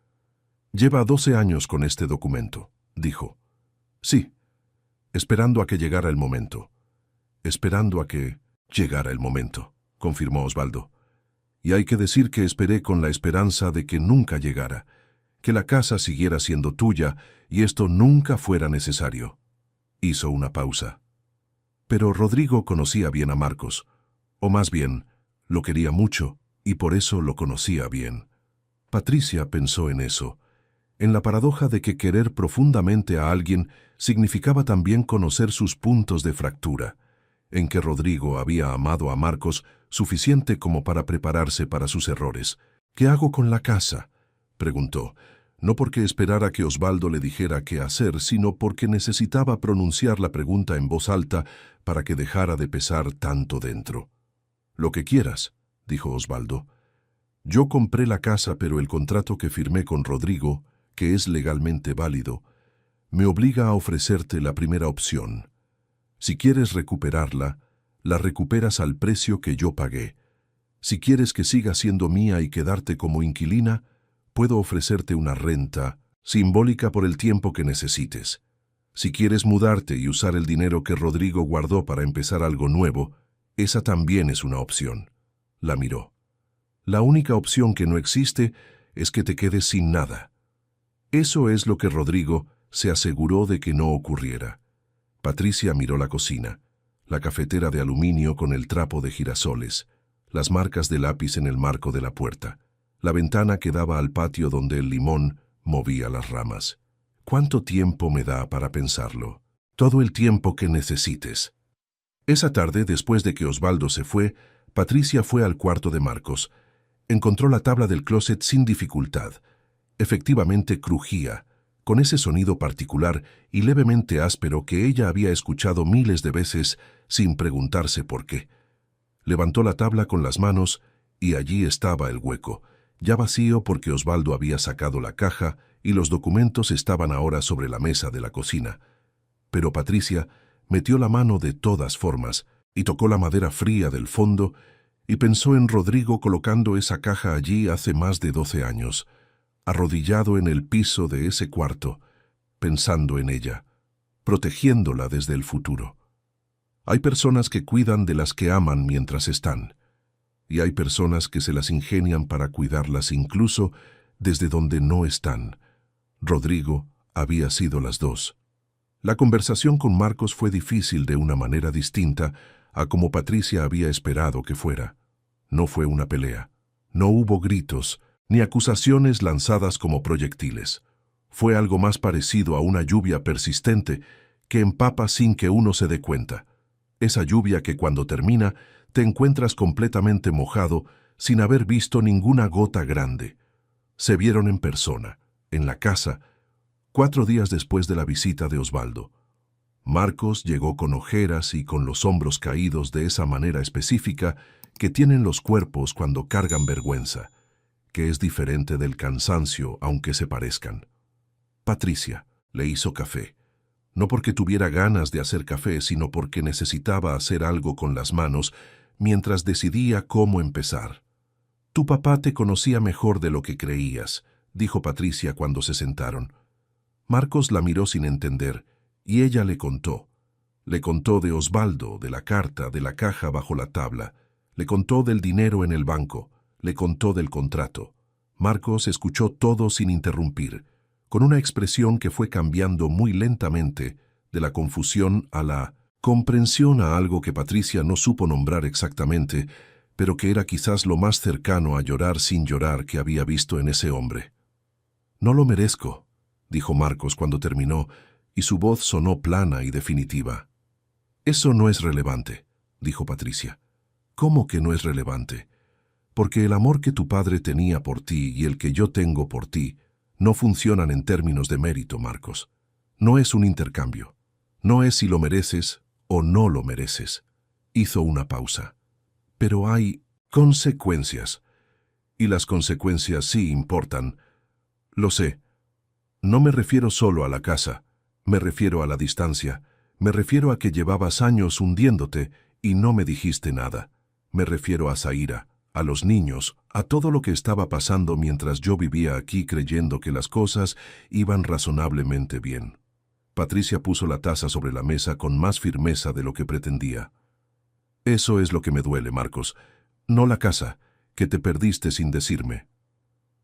«Lleva 12 años con este documento», dijo. «Sí, esperando a que llegara el momento». «Esperando a que llegara el momento», confirmó Osvaldo. «Y hay que decir que esperé con la esperanza de que nunca llegara, que la casa siguiera siendo tuya y esto nunca fuera necesario». Hizo una pausa. Pero Rodrigo conocía bien a Marcos, o más bien, lo quería mucho y por eso lo conocía bien. Patricia pensó en eso, en la paradoja de que querer profundamente a alguien significaba también conocer sus puntos de fractura, en que Rodrigo había amado a Marcos suficiente como para prepararse para sus errores. «¿Qué hago con la casa?», preguntó, no porque esperara que Osvaldo le dijera qué hacer, sino porque necesitaba pronunciar la pregunta en voz alta para que dejara de pesar tanto dentro. «Lo que quieras», dijo Osvaldo. «Yo compré la casa, pero el contrato que firmé con Rodrigo, que es legalmente válido, me obliga a ofrecerte la primera opción. Si quieres recuperarla, la recuperas al precio que yo pagué. Si quieres que siga siendo mía y quedarte como inquilina, puedo ofrecerte una renta simbólica por el tiempo que necesites. Si quieres mudarte y usar el dinero que Rodrigo guardó para empezar algo nuevo, esa también es una opción». La miró. «La única opción que no existe es que te quedes sin nada». Eso es lo que Rodrigo se aseguró de que no ocurriera. Patricia miró la cocina, la cafetera de aluminio con el trapo de girasoles, las marcas de lápiz en el marco de la puerta, la ventana que daba al patio donde el limón movía las ramas. «¿Cuánto tiempo me da para pensarlo?» «Todo el tiempo que necesites». Esa tarde, después de que Osvaldo se fue, Patricia fue al cuarto de Marcos. Encontró la tabla del closet sin dificultad. Efectivamente crujía, con ese sonido particular y levemente áspero que ella había escuchado miles de veces sin preguntarse por qué. Levantó la tabla con las manos y allí estaba el hueco, ya vacío porque Osvaldo había sacado la caja y los documentos estaban ahora sobre la mesa de la cocina. Pero Patricia metió la mano de todas formas y tocó la madera fría del fondo y pensó en Rodrigo colocando esa caja allí hace más de 12 años, arrodillado en el piso de ese cuarto, pensando en ella, protegiéndola desde el futuro. Hay personas que cuidan de las que aman mientras están, y hay personas que se las ingenian para cuidarlas incluso desde donde no están. Rodrigo había sido las dos. La conversación con Marcos fue difícil de una manera distinta a como Patricia había esperado que fuera. No fue una pelea. No hubo gritos, ni acusaciones lanzadas como proyectiles. Fue algo más parecido a una lluvia persistente que empapa sin que uno se dé cuenta. Esa lluvia que cuando termina te encuentras completamente mojado sin haber visto ninguna gota grande. Se vieron en persona, en la casa, 4 días después de la visita de Osvaldo. Marcos llegó con ojeras y con los hombros caídos de esa manera específica que tienen los cuerpos cuando cargan vergüenza, que es diferente del cansancio aunque se parezcan. Patricia le hizo café, no porque tuviera ganas de hacer café, sino porque necesitaba hacer algo con las manos mientras decidía cómo empezar. «Tu papá te conocía mejor de lo que creías», dijo Patricia cuando se sentaron. Marcos la miró sin entender, y ella le contó. Le contó de Osvaldo, de la carta, de la caja bajo la tabla. Le contó del dinero en el banco. Le contó del contrato. Marcos escuchó todo sin interrumpir, con una expresión que fue cambiando muy lentamente de la confusión a la comprensión, a algo que Patricia no supo nombrar exactamente, pero que era quizás lo más cercano a llorar sin llorar que había visto en ese hombre. «No lo merezco», dijo Marcos cuando terminó, y su voz sonó plana y definitiva. «Eso no es relevante», dijo Patricia. «¿Cómo que no es relevante? Porque el amor que tu padre tenía por ti y el que yo tengo por ti no funcionan en términos de mérito, Marcos. No es un intercambio. No es si lo mereces o no lo mereces». Hizo una pausa. «Pero hay consecuencias. Y las consecuencias sí importan. Lo sé. No me refiero solo a la casa. Me refiero a la distancia. Me refiero a que llevabas años hundiéndote y no me dijiste nada. Me refiero a Zaira, a los niños, a todo lo que estaba pasando mientras yo vivía aquí creyendo que las cosas iban razonablemente bien». Patricia puso la taza sobre la mesa con más firmeza de lo que pretendía. «Eso es lo que me duele, Marcos. No la casa, que te perdiste sin decirme».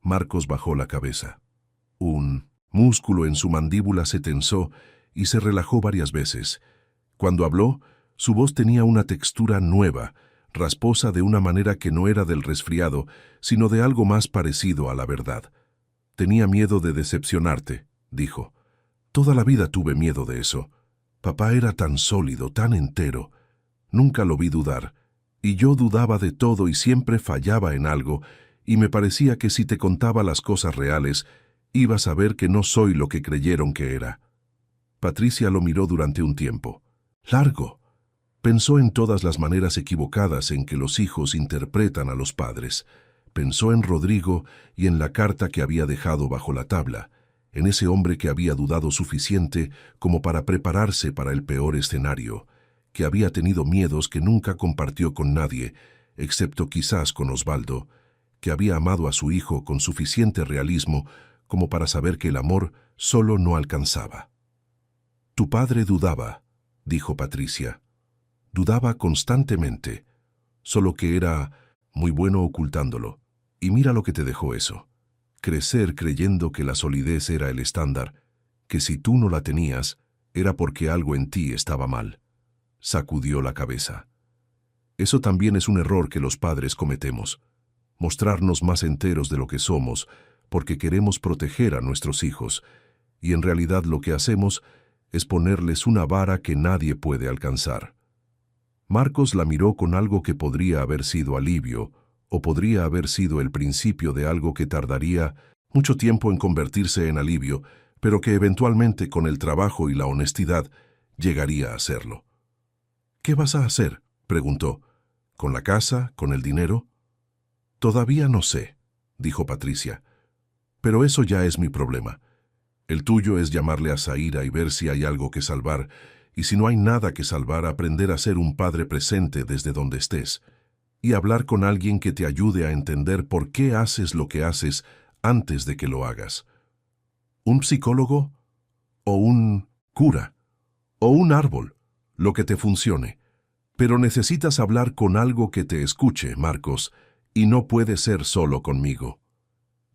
Marcos bajó la cabeza. Un músculo en su mandíbula se tensó y se relajó varias veces. Cuando habló, su voz tenía una textura nueva, rasposa de una manera que no era del resfriado, sino de algo más parecido a la verdad. «Tenía miedo de decepcionarte», dijo. «Toda la vida tuve miedo de eso. Papá era tan sólido, tan entero. Nunca lo vi dudar. Y yo dudaba de todo y siempre fallaba en algo, y me parecía que si te contaba las cosas reales, ibas a ver que no soy lo que creyeron que era». Patricia lo miró durante un tiempo. Largo. Pensó en todas las maneras equivocadas en que los hijos interpretan a los padres. Pensó en Rodrigo y en la carta que había dejado bajo la tabla, en ese hombre que había dudado suficiente como para prepararse para el peor escenario, que había tenido miedos que nunca compartió con nadie, excepto quizás con Osvaldo, que había amado a su hijo con suficiente realismo como para saber que el amor solo no alcanzaba. «Tu padre dudaba», dijo Patricia. «Dudaba constantemente, solo que era muy bueno ocultándolo. Y mira lo que te dejó eso. Crecer creyendo que la solidez era el estándar, que si tú no la tenías, era porque algo en ti estaba mal». Sacudió la cabeza. «Eso también es un error que los padres cometemos. Mostrarnos más enteros de lo que somos, porque queremos proteger a nuestros hijos, y en realidad lo que hacemos es ponerles una vara que nadie puede alcanzar». Marcos la miró con algo que podría haber sido alivio, o podría haber sido el principio de algo que tardaría mucho tiempo en convertirse en alivio, pero que eventualmente con el trabajo y la honestidad llegaría a serlo. «¿Qué vas a hacer?», preguntó. «¿Con la casa? ¿Con el dinero?» «Todavía no sé», dijo Patricia. «Pero eso ya es mi problema. El tuyo es llamarle a Zaira y ver si hay algo que salvar, y si no hay nada que salvar, aprender a ser un padre presente desde donde estés, y hablar con alguien que te ayude a entender por qué haces lo que haces antes de que lo hagas. ¿Un psicólogo? ¿O un cura? O un árbol, lo que te funcione. Pero necesitas hablar con algo que te escuche, Marcos, y no puede ser solo conmigo.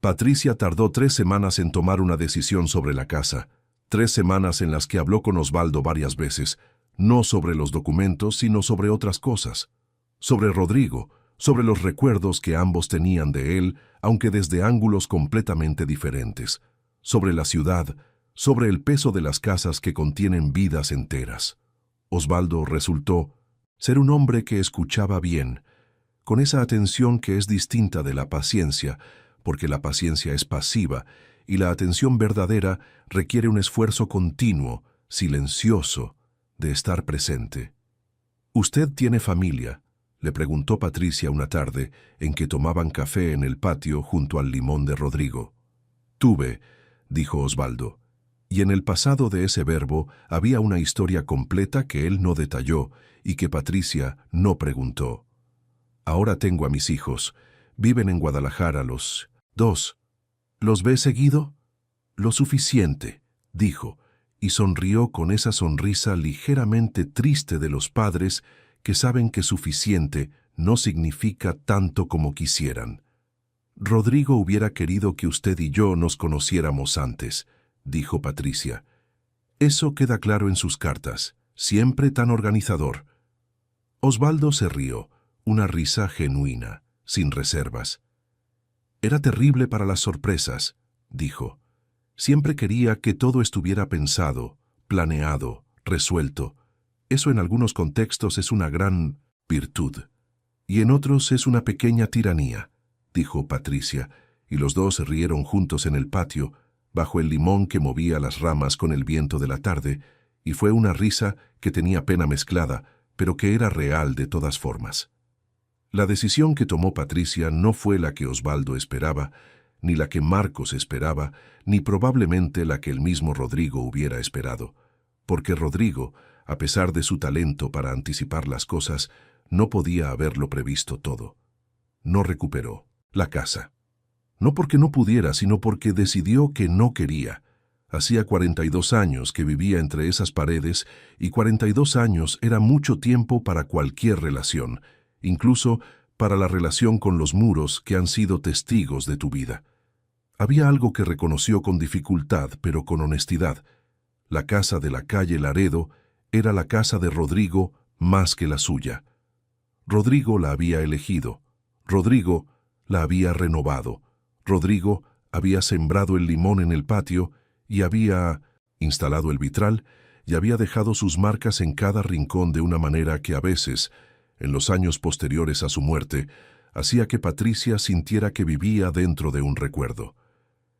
Patricia tardó 3 semanas en tomar una decisión sobre la casa, 3 semanas en las que habló con Osvaldo varias veces, no sobre los documentos, sino sobre otras cosas. Sobre Rodrigo, sobre los recuerdos que ambos tenían de él, aunque desde ángulos completamente diferentes. Sobre la ciudad, sobre el peso de las casas que contienen vidas enteras. Osvaldo resultó ser un hombre que escuchaba bien, con esa atención que es distinta de la paciencia, porque la paciencia es pasiva y la atención verdadera requiere un esfuerzo continuo, silencioso, de estar presente. «¿Usted tiene familia?», le preguntó Patricia una tarde en que tomaban café en el patio junto al limón de Rodrigo. «Tuve», dijo Osvaldo, y en el pasado de ese verbo había una historia completa que él no detalló y que Patricia no preguntó. «Ahora tengo a mis hijos. Viven en Guadalajara los 2. ¿Los ve seguido?». «Lo suficiente», dijo, y sonrió con esa sonrisa ligeramente triste de los padres que saben que suficiente no significa tanto como quisieran. «Rodrigo hubiera querido que usted y yo nos conociéramos antes», dijo Patricia. «Eso queda claro en sus cartas, siempre tan organizador». Osvaldo se rió, una risa genuina, sin reservas. «Era terrible para las sorpresas», dijo. «Siempre quería que todo estuviera pensado, planeado, resuelto. Eso en algunos contextos es una gran virtud, y en otros es una pequeña tiranía», dijo Patricia, y los dos se rieron juntos en el patio, bajo el limón que movía las ramas con el viento de la tarde, y fue una risa que tenía pena mezclada, pero que era real de todas formas. La decisión que tomó Patricia no fue la que Osvaldo esperaba, ni la que Marcos esperaba, ni probablemente la que el mismo Rodrigo hubiera esperado, porque Rodrigo, a pesar de su talento para anticipar las cosas, no podía haberlo previsto todo. No recuperó la casa. No porque no pudiera, sino porque decidió que no quería. Hacía 42 años que vivía entre esas paredes, y 42 años era mucho tiempo para cualquier relación, incluso para la relación con los muros que han sido testigos de tu vida. Había algo que reconoció con dificultad, pero con honestidad. La casa de la calle Laredo era la casa de Rodrigo más que la suya. Rodrigo la había elegido. Rodrigo la había renovado. Rodrigo había sembrado el limón en el patio y había instalado el vitral y había dejado sus marcas en cada rincón de una manera que a veces, en los años posteriores a su muerte, hacía que Patricia sintiera que vivía dentro de un recuerdo,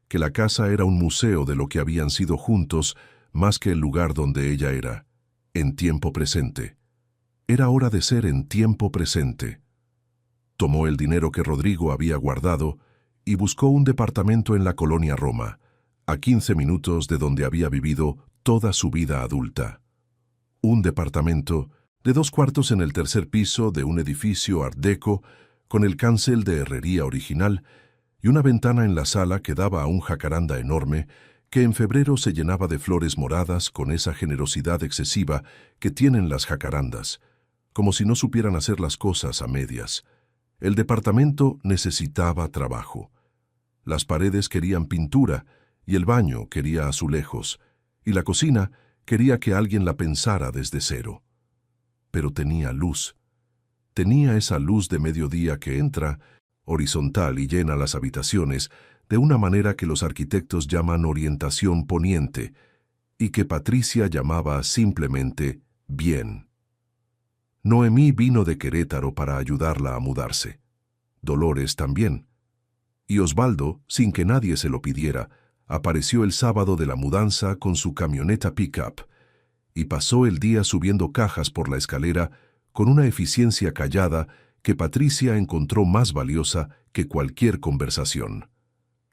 que la casa era un museo de lo que habían sido juntos más que el lugar donde ella era, en tiempo presente. Era hora de ser en tiempo presente. Tomó el dinero que Rodrigo había guardado y buscó un departamento en la colonia Roma, a 15 minutos de donde había vivido toda su vida adulta. Un departamento de 2 cuartos en el tercer piso de un edificio art deco con el cancel de herrería original y una ventana en la sala que daba a un jacaranda enorme que en febrero se llenaba de flores moradas con esa generosidad excesiva que tienen las jacarandas, como si no supieran hacer las cosas a medias. El departamento necesitaba trabajo. Las paredes querían pintura y el baño quería azulejos, y la cocina quería que alguien la pensara desde cero. Pero tenía luz. Tenía esa luz de mediodía que entra, horizontal y llena las habitaciones, de una manera que los arquitectos llaman orientación poniente, y que Patricia llamaba simplemente bien. Noemí vino de Querétaro para ayudarla a mudarse. Dolores también. Y Osvaldo, sin que nadie se lo pidiera, apareció el sábado de la mudanza con su camioneta pick-up y pasó el día subiendo cajas por la escalera con una eficiencia callada que Patricia encontró más valiosa que cualquier conversación.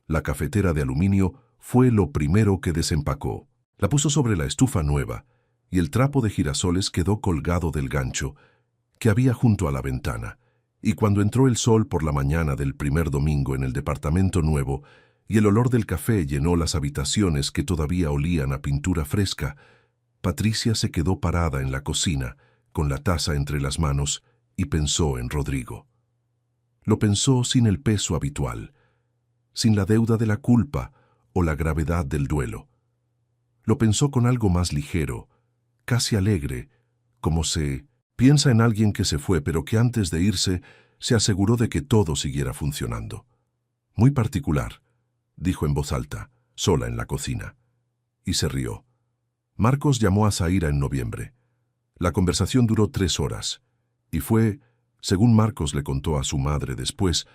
La cafetera de aluminio fue lo primero que desempacó. La puso sobre la estufa nueva y el trapo de girasoles quedó colgado del gancho que había junto a la ventana. Y cuando entró el sol por la mañana del primer domingo en el departamento nuevo y el olor del café llenó las habitaciones que todavía olían a pintura fresca, Patricia se quedó parada en la cocina, con la taza entre las manos, y pensó en Rodrigo. Lo pensó sin el peso habitual, sin la deuda de la culpa o la gravedad del duelo. Lo pensó con algo más ligero, casi alegre, como se piensa en alguien que se fue, pero que antes de irse se aseguró de que todo siguiera funcionando. Muy particular, dijo en voz alta, sola en la cocina, y se rió. Marcos llamó a Zaira en noviembre. La conversación duró 3 horas, y fue, según Marcos le contó a su madre después,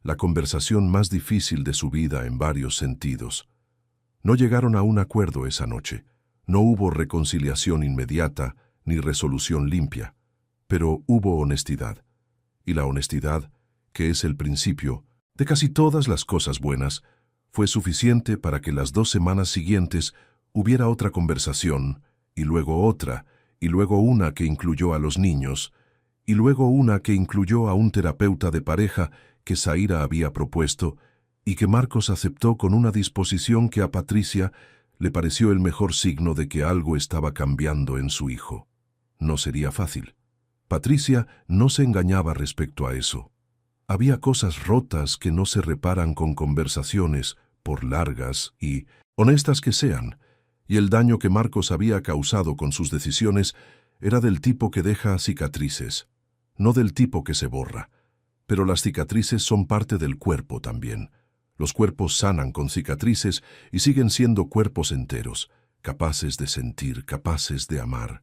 la conversación más difícil de su vida en varios sentidos. No llegaron a un acuerdo esa noche. No hubo reconciliación inmediata ni resolución limpia, pero hubo honestidad. Y la honestidad, que es el principio de casi todas las cosas buenas, fue suficiente para que las 2 semanas siguientes hubiera otra conversación, y luego otra, y luego una que incluyó a los niños, y luego una que incluyó a un terapeuta de pareja que Zaira había propuesto y que Marcos aceptó con una disposición que a Patricia le pareció el mejor signo de que algo estaba cambiando en su hijo. No sería fácil. Patricia no se engañaba respecto a eso. Había cosas rotas que no se reparan con conversaciones, por largas y honestas que sean, y el daño que Marcos había causado con sus decisiones era del tipo que deja cicatrices, no del tipo que se borra. Pero las cicatrices son parte del cuerpo también. Los cuerpos sanan con cicatrices y siguen siendo cuerpos enteros, capaces de sentir, capaces de amar.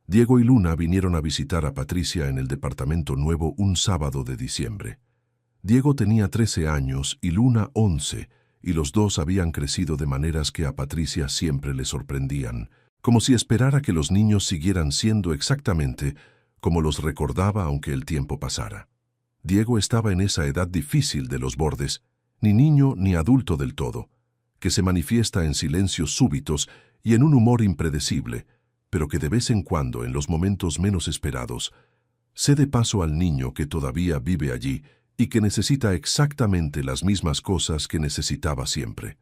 Diego y Luna vinieron a visitar a Patricia en el departamento nuevo un sábado de diciembre. Diego tenía 13 años y Luna 11, y los dos habían crecido de maneras que a Patricia siempre le sorprendían, como si esperara que los niños siguieran siendo exactamente como los recordaba aunque el tiempo pasara. Diego estaba en esa edad difícil de los bordes, ni niño ni adulto del todo, que se manifiesta en silencios súbitos y en un humor impredecible, pero que de vez en cuando, en los momentos menos esperados, cede paso al niño que todavía vive allí y que necesita exactamente las mismas cosas que necesitaba siempre.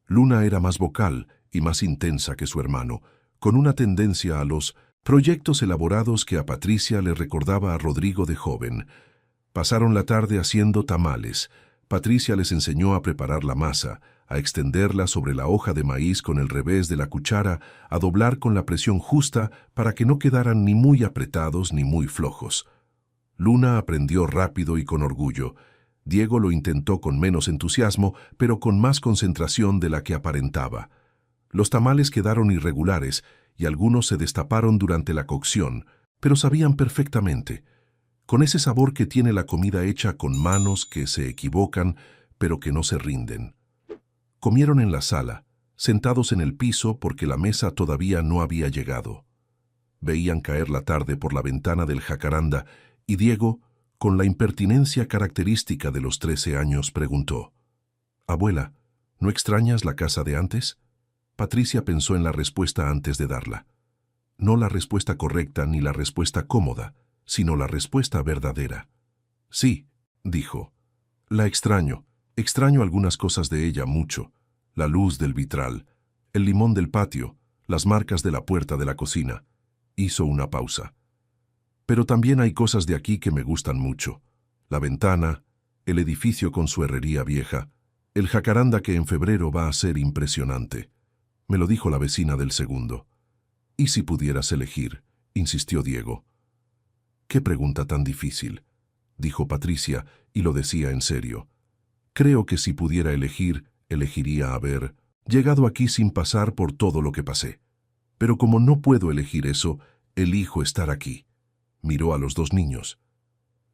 Luna era más vocal y más intensa que su hermano, con una tendencia a los proyectos elaborados que a Patricia le recordaba a Rodrigo de joven. Pasaron la tarde haciendo tamales. Patricia les enseñó a preparar la masa, a extenderla sobre la hoja de maíz con el revés de la cuchara, a doblar con la presión justa para que no quedaran ni muy apretados ni muy flojos. Luna aprendió rápido y con orgullo. Diego lo intentó con menos entusiasmo, pero con más concentración de la que aparentaba. Los tamales quedaron irregulares y algunos se destaparon durante la cocción, pero sabían perfectamente, con ese sabor que tiene la comida hecha con manos que se equivocan, pero que no se rinden. Comieron en la sala, sentados en el piso porque la mesa todavía no había llegado. Veían caer la tarde por la ventana del jacaranda y Diego, con la impertinencia característica de los 13 años, preguntó: «Abuela, ¿no extrañas la casa de antes?». Patricia pensó en la respuesta antes de darla. No la respuesta correcta ni la respuesta cómoda, sino la respuesta verdadera. «Sí», dijo. «La extraño. Extraño algunas cosas de ella mucho. La luz del vitral, el limón del patio, las marcas de la puerta de la cocina». Hizo una pausa. «Pero también hay cosas de aquí que me gustan mucho. La ventana, el edificio con su herrería vieja, el jacaranda que en febrero va a ser impresionante». Me lo dijo la vecina del segundo. «¿Y si pudieras elegir?», insistió Diego. «Qué pregunta tan difícil», dijo Patricia, y lo decía en serio. «Creo que si pudiera elegir, elegiría haber llegado aquí sin pasar por todo lo que pasé. Pero como no puedo elegir eso, elijo estar aquí». Miró a los 2 niños.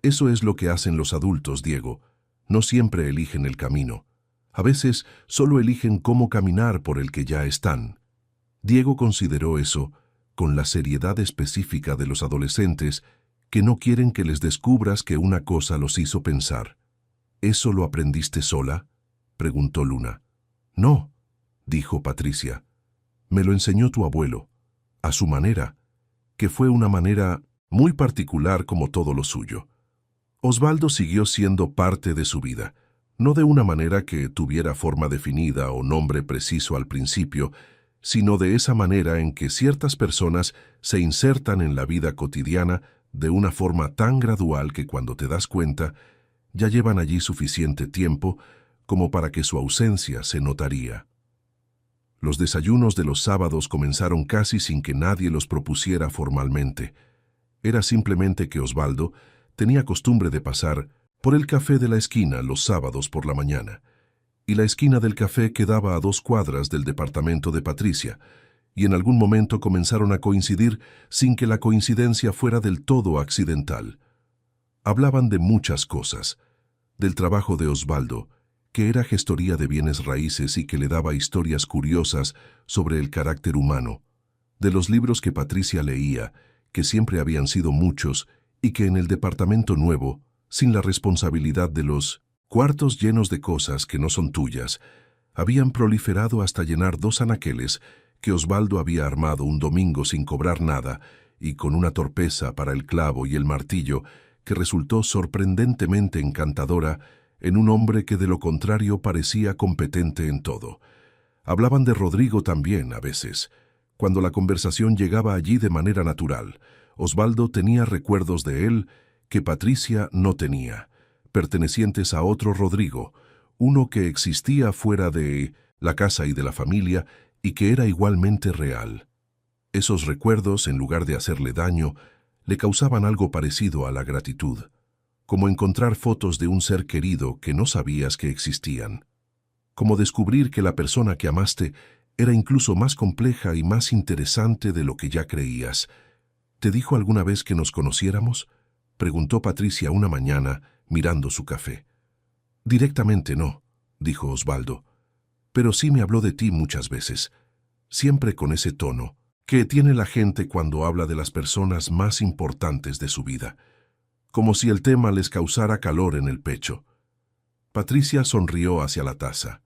«Eso es lo que hacen los adultos, Diego. No siempre eligen el camino. A veces solo eligen cómo caminar por el que ya están». Diego consideró eso con la seriedad específica de los adolescentes que no quieren que les descubras que una cosa los hizo pensar. «¿Eso lo aprendiste sola?», preguntó Luna. «No», dijo Patricia. «Me lo enseñó tu abuelo, a su manera, que fue una manera muy particular como todo lo suyo. Osvaldo siguió siendo parte de su vida, no de una manera que tuviera forma definida o nombre preciso al principio, sino de esa manera en que ciertas personas se insertan en la vida cotidiana de una forma tan gradual que cuando te das cuenta, ya llevan allí suficiente tiempo como para que su ausencia se notaría. Los desayunos de los sábados comenzaron casi sin que nadie los propusiera formalmente. Era simplemente que Osvaldo tenía costumbre de pasar por el café de la esquina los sábados por la mañana, y la esquina del café quedaba a 2 cuadras del departamento de Patricia, y en algún momento comenzaron a coincidir sin que la coincidencia fuera del todo accidental. Hablaban de muchas cosas, del trabajo de Osvaldo, que era gestoría de bienes raíces y que le daba historias curiosas sobre el carácter humano, de los libros que Patricia leía, que siempre habían sido muchos, y que en el departamento nuevo, sin la responsabilidad de los cuartos llenos de cosas que no son tuyas, habían proliferado hasta llenar 2 anaqueles que Osvaldo había armado un domingo sin cobrar nada y con una torpeza para el clavo y el martillo que resultó sorprendentemente encantadora en un hombre que de lo contrario parecía competente en todo. Hablaban de Rodrigo también a veces. Cuando la conversación llegaba allí de manera natural, Osvaldo tenía recuerdos de él que Patricia no tenía, pertenecientes a otro Rodrigo, uno que existía fuera de la casa y de la familia y que era igualmente real. Esos recuerdos, en lugar de hacerle daño, le causaban algo parecido a la gratitud, como encontrar fotos de un ser querido que no sabías que existían, como descubrir que la persona que amaste era incluso más compleja y más interesante de lo que ya creías. ¿Te dijo alguna vez que nos conociéramos?, preguntó Patricia una mañana, mirando su café. Directamente no, dijo Osvaldo, pero sí me habló de ti muchas veces, siempre con ese tono que tiene la gente cuando habla de las personas más importantes de su vida, como si el tema les causara calor en el pecho. Patricia sonrió hacia la taza.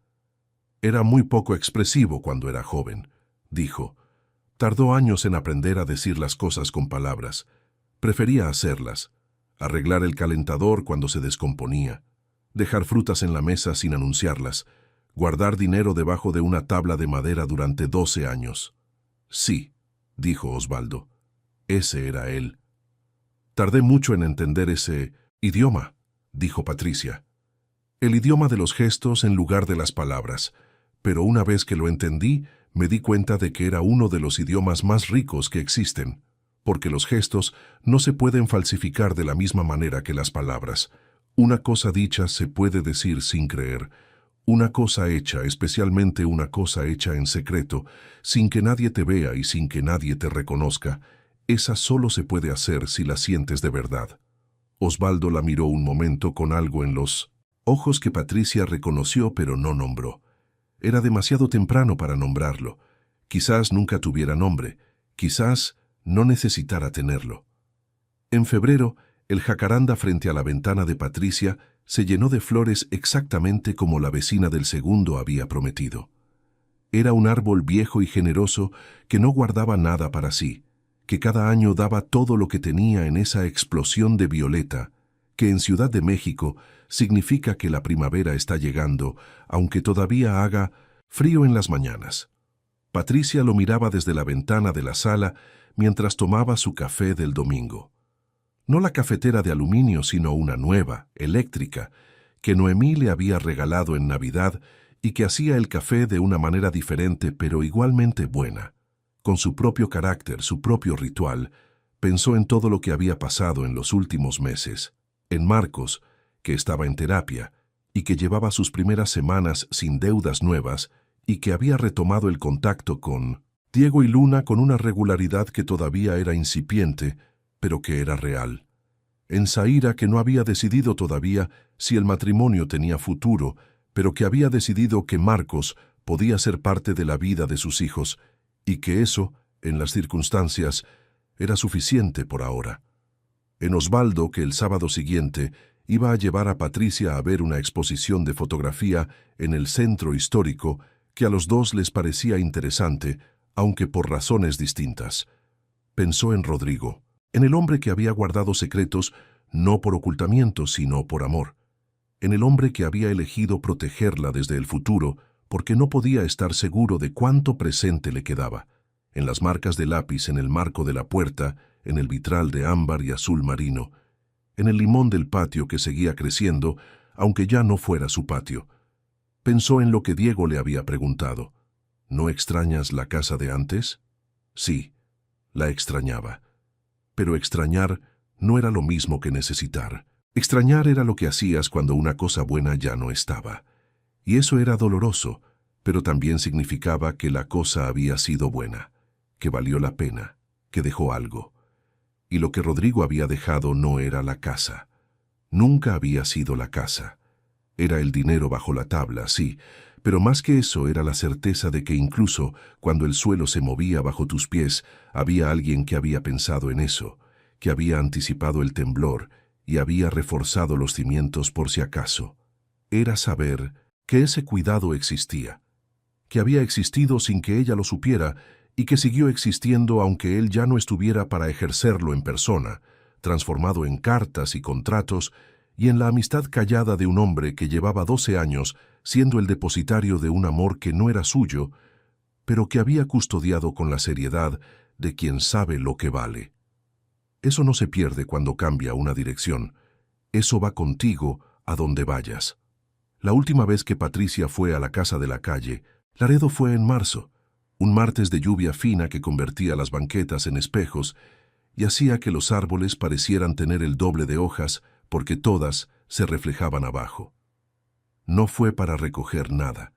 Era muy poco expresivo cuando era joven, dijo. Tardó años en aprender a decir las cosas con palabras. Prefería hacerlas, arreglar el calentador cuando se descomponía, dejar frutas en la mesa sin anunciarlas, guardar dinero debajo de una tabla de madera durante 12 años. Sí, dijo Osvaldo. Ese era él. Tardé mucho en entender ese idioma, dijo Patricia. El idioma de los gestos en lugar de las palabras. Pero una vez que lo entendí, me di cuenta de que era uno de los idiomas más ricos que existen, porque los gestos no se pueden falsificar de la misma manera que las palabras. Una cosa dicha se puede decir sin creer. Una cosa hecha, especialmente una cosa hecha en secreto, sin que nadie te vea y sin que nadie te reconozca, esa solo se puede hacer si la sientes de verdad. Osvaldo la miró un momento con algo en los ojos que Patricia reconoció pero no nombró. Era demasiado temprano para nombrarlo. Quizás nunca tuviera nombre, quizás no necesitara tenerlo. En febrero, el jacaranda frente a la ventana de Patricia se llenó de flores exactamente como la vecina del segundo había prometido. Era un árbol viejo y generoso que no guardaba nada para sí, que cada año daba todo lo que tenía en esa explosión de violeta, que en Ciudad de México significa que la primavera está llegando, aunque todavía haga frío en las mañanas. Patricia lo miraba desde la ventana de la sala mientras tomaba su café del domingo. No la cafetera de aluminio, sino una nueva, eléctrica, que Noemí le había regalado en Navidad y que hacía el café de una manera diferente pero igualmente buena. Con su propio carácter, su propio ritual, pensó en todo lo que había pasado en los últimos meses, en Marcos, que estaba en terapia y que llevaba sus primeras semanas sin deudas nuevas y que había retomado el contacto con Diego y Luna con una regularidad que todavía era incipiente, pero que era real. En Zaira, que no había decidido todavía si el matrimonio tenía futuro, pero que había decidido que Marcos podía ser parte de la vida de sus hijos y que eso, en las circunstancias, era suficiente por ahora. En Osvaldo, que el sábado siguiente iba a llevar a Patricia a ver una exposición de fotografía en el centro histórico que a los dos les parecía interesante, aunque por razones distintas. Pensó en Rodrigo, en el hombre que había guardado secretos no por ocultamiento, sino por amor, en el hombre que había elegido protegerla desde el futuro, porque no podía estar seguro de cuánto presente le quedaba, en las marcas de lápiz en el marco de la puerta, en el vitral de ámbar y azul marino, en el limón del patio que seguía creciendo, aunque ya no fuera su patio. Pensó en lo que Diego le había preguntado. ¿No extrañas la casa de antes? Sí, la extrañaba. Pero extrañar no era lo mismo que necesitar. Extrañar era lo que hacías cuando una cosa buena ya no estaba. Y eso era doloroso, pero también significaba que la cosa había sido buena, que valió la pena, que dejó algo. Y lo que Rodrigo había dejado no era la casa. Nunca había sido la casa. Era el dinero bajo la tabla, sí, pero más que eso era la certeza de que incluso cuando el suelo se movía bajo tus pies, había alguien que había pensado en eso, que había anticipado el temblor y había reforzado los cimientos por si acaso. Era saber que ese cuidado existía, que había existido sin que ella lo supiera y que siguió existiendo aunque él ya no estuviera para ejercerlo en persona, transformado en cartas y contratos y en la amistad callada de un hombre que llevaba 12 años siendo el depositario de un amor que no era suyo, pero que había custodiado con la seriedad de quien sabe lo que vale. Eso no se pierde cuando cambia una dirección. Eso va contigo a donde vayas. La última vez que Patricia fue a la casa de la calle, Laredo fue en marzo, un martes de lluvia fina que convertía las banquetas en espejos y hacía que los árboles parecieran tener el doble de hojas porque todas se reflejaban abajo. No fue para recoger nada.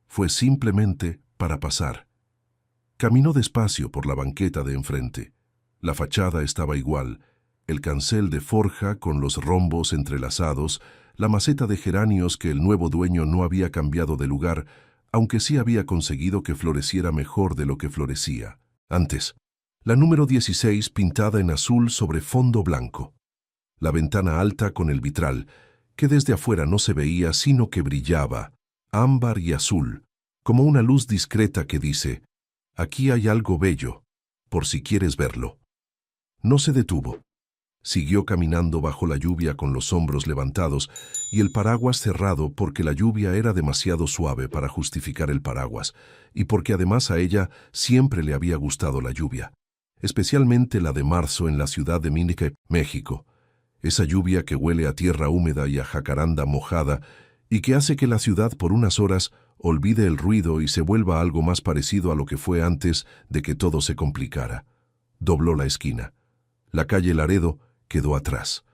Fue simplemente para pasar. Caminó despacio por la banqueta de enfrente. La fachada estaba igual, el cancel de forja con los rombos entrelazados, la maceta de geranios que el nuevo dueño no había cambiado de lugar, aunque sí había conseguido que floreciera mejor de lo que florecía antes. La número 16 pintada en azul sobre fondo blanco. La ventana alta con el vitral, que desde afuera no se veía sino que brillaba, ámbar y azul, como una luz discreta que dice, aquí hay algo bello, por si quieres verlo. No se detuvo. Siguió caminando bajo la lluvia con los hombros levantados y el paraguas cerrado porque la lluvia era demasiado suave para justificar el paraguas y porque además a ella siempre le había gustado la lluvia, especialmente la de marzo en la ciudad de Mínica, México. Esa lluvia que huele a tierra húmeda y a jacaranda mojada y que hace que la ciudad por unas horas olvide el ruido y se vuelva algo más parecido a lo que fue antes de que todo se complicara. Dobló la esquina. La calle Laredo quedó atrás.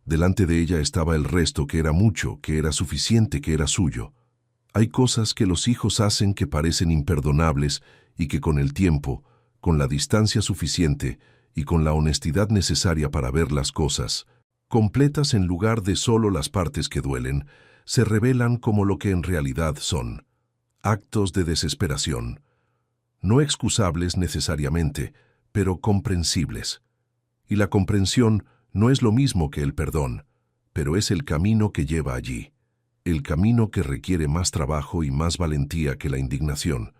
Delante de ella estaba el resto que era mucho, que era suficiente, que era suyo. Hay cosas que los hijos hacen que parecen imperdonables y que con el tiempo, con la distancia suficiente y con la honestidad necesaria para ver las cosas, completas en lugar de solo las partes que duelen, se revelan como lo que en realidad son. Actos de desesperación. No excusables necesariamente, pero comprensibles. Y la comprensión no es lo mismo que el perdón, pero es el camino que lleva allí, el camino que requiere más trabajo y más valentía que la indignación,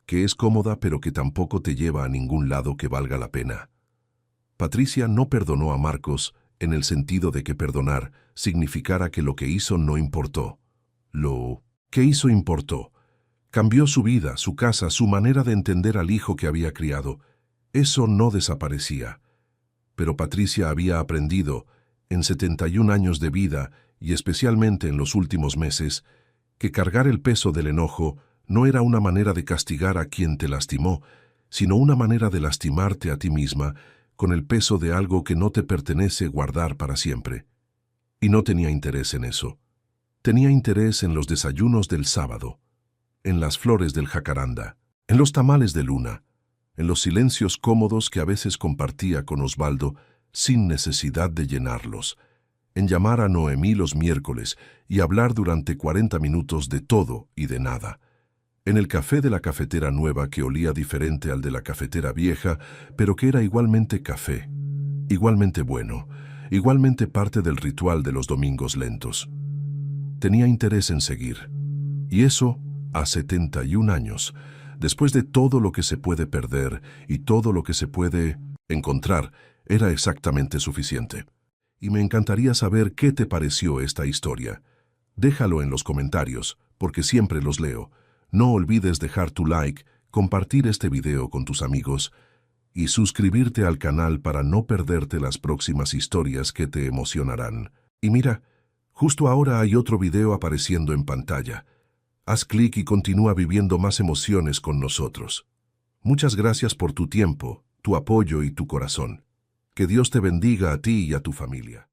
que es cómoda pero que tampoco te lleva a ningún lado que valga la pena. Patricia no perdonó a Marcos en el sentido de que perdonar significara que lo que hizo no importó. Lo que hizo importó. Cambió su vida, su casa, su manera de entender al hijo que había criado. Eso no desaparecía. Pero Patricia había aprendido, en 71 años de vida, y especialmente en los últimos meses, que cargar el peso del enojo no era una manera de castigar a quien te lastimó, sino una manera de lastimarte a ti misma con el peso de algo que no te pertenece guardar para siempre. Y no tenía interés en eso. Tenía interés en los desayunos del sábado, en las flores del jacaranda, en los tamales de luna, en los silencios cómodos que a veces compartía con Osvaldo sin necesidad de llenarlos, en llamar a Noemí los miércoles y hablar durante 40 minutos de todo y de nada, en el café de la cafetera nueva que olía diferente al de la cafetera vieja, pero que era igualmente café, igualmente bueno, igualmente parte del ritual de los domingos lentos. Tenía interés en seguir, y eso a 71 años, después de todo lo que se puede perder y todo lo que se puede encontrar, era exactamente suficiente. Y me encantaría saber qué te pareció esta historia. Déjalo en los comentarios, porque siempre los leo. No olvides dejar tu like, compartir este video con tus amigos y suscribirte al canal para no perderte las próximas historias que te emocionarán. Y mira, justo ahora hay otro video apareciendo en pantalla. Haz clic y continúa viviendo más emociones con nosotros. Muchas gracias por tu tiempo, tu apoyo y tu corazón. Que Dios te bendiga a ti y a tu familia.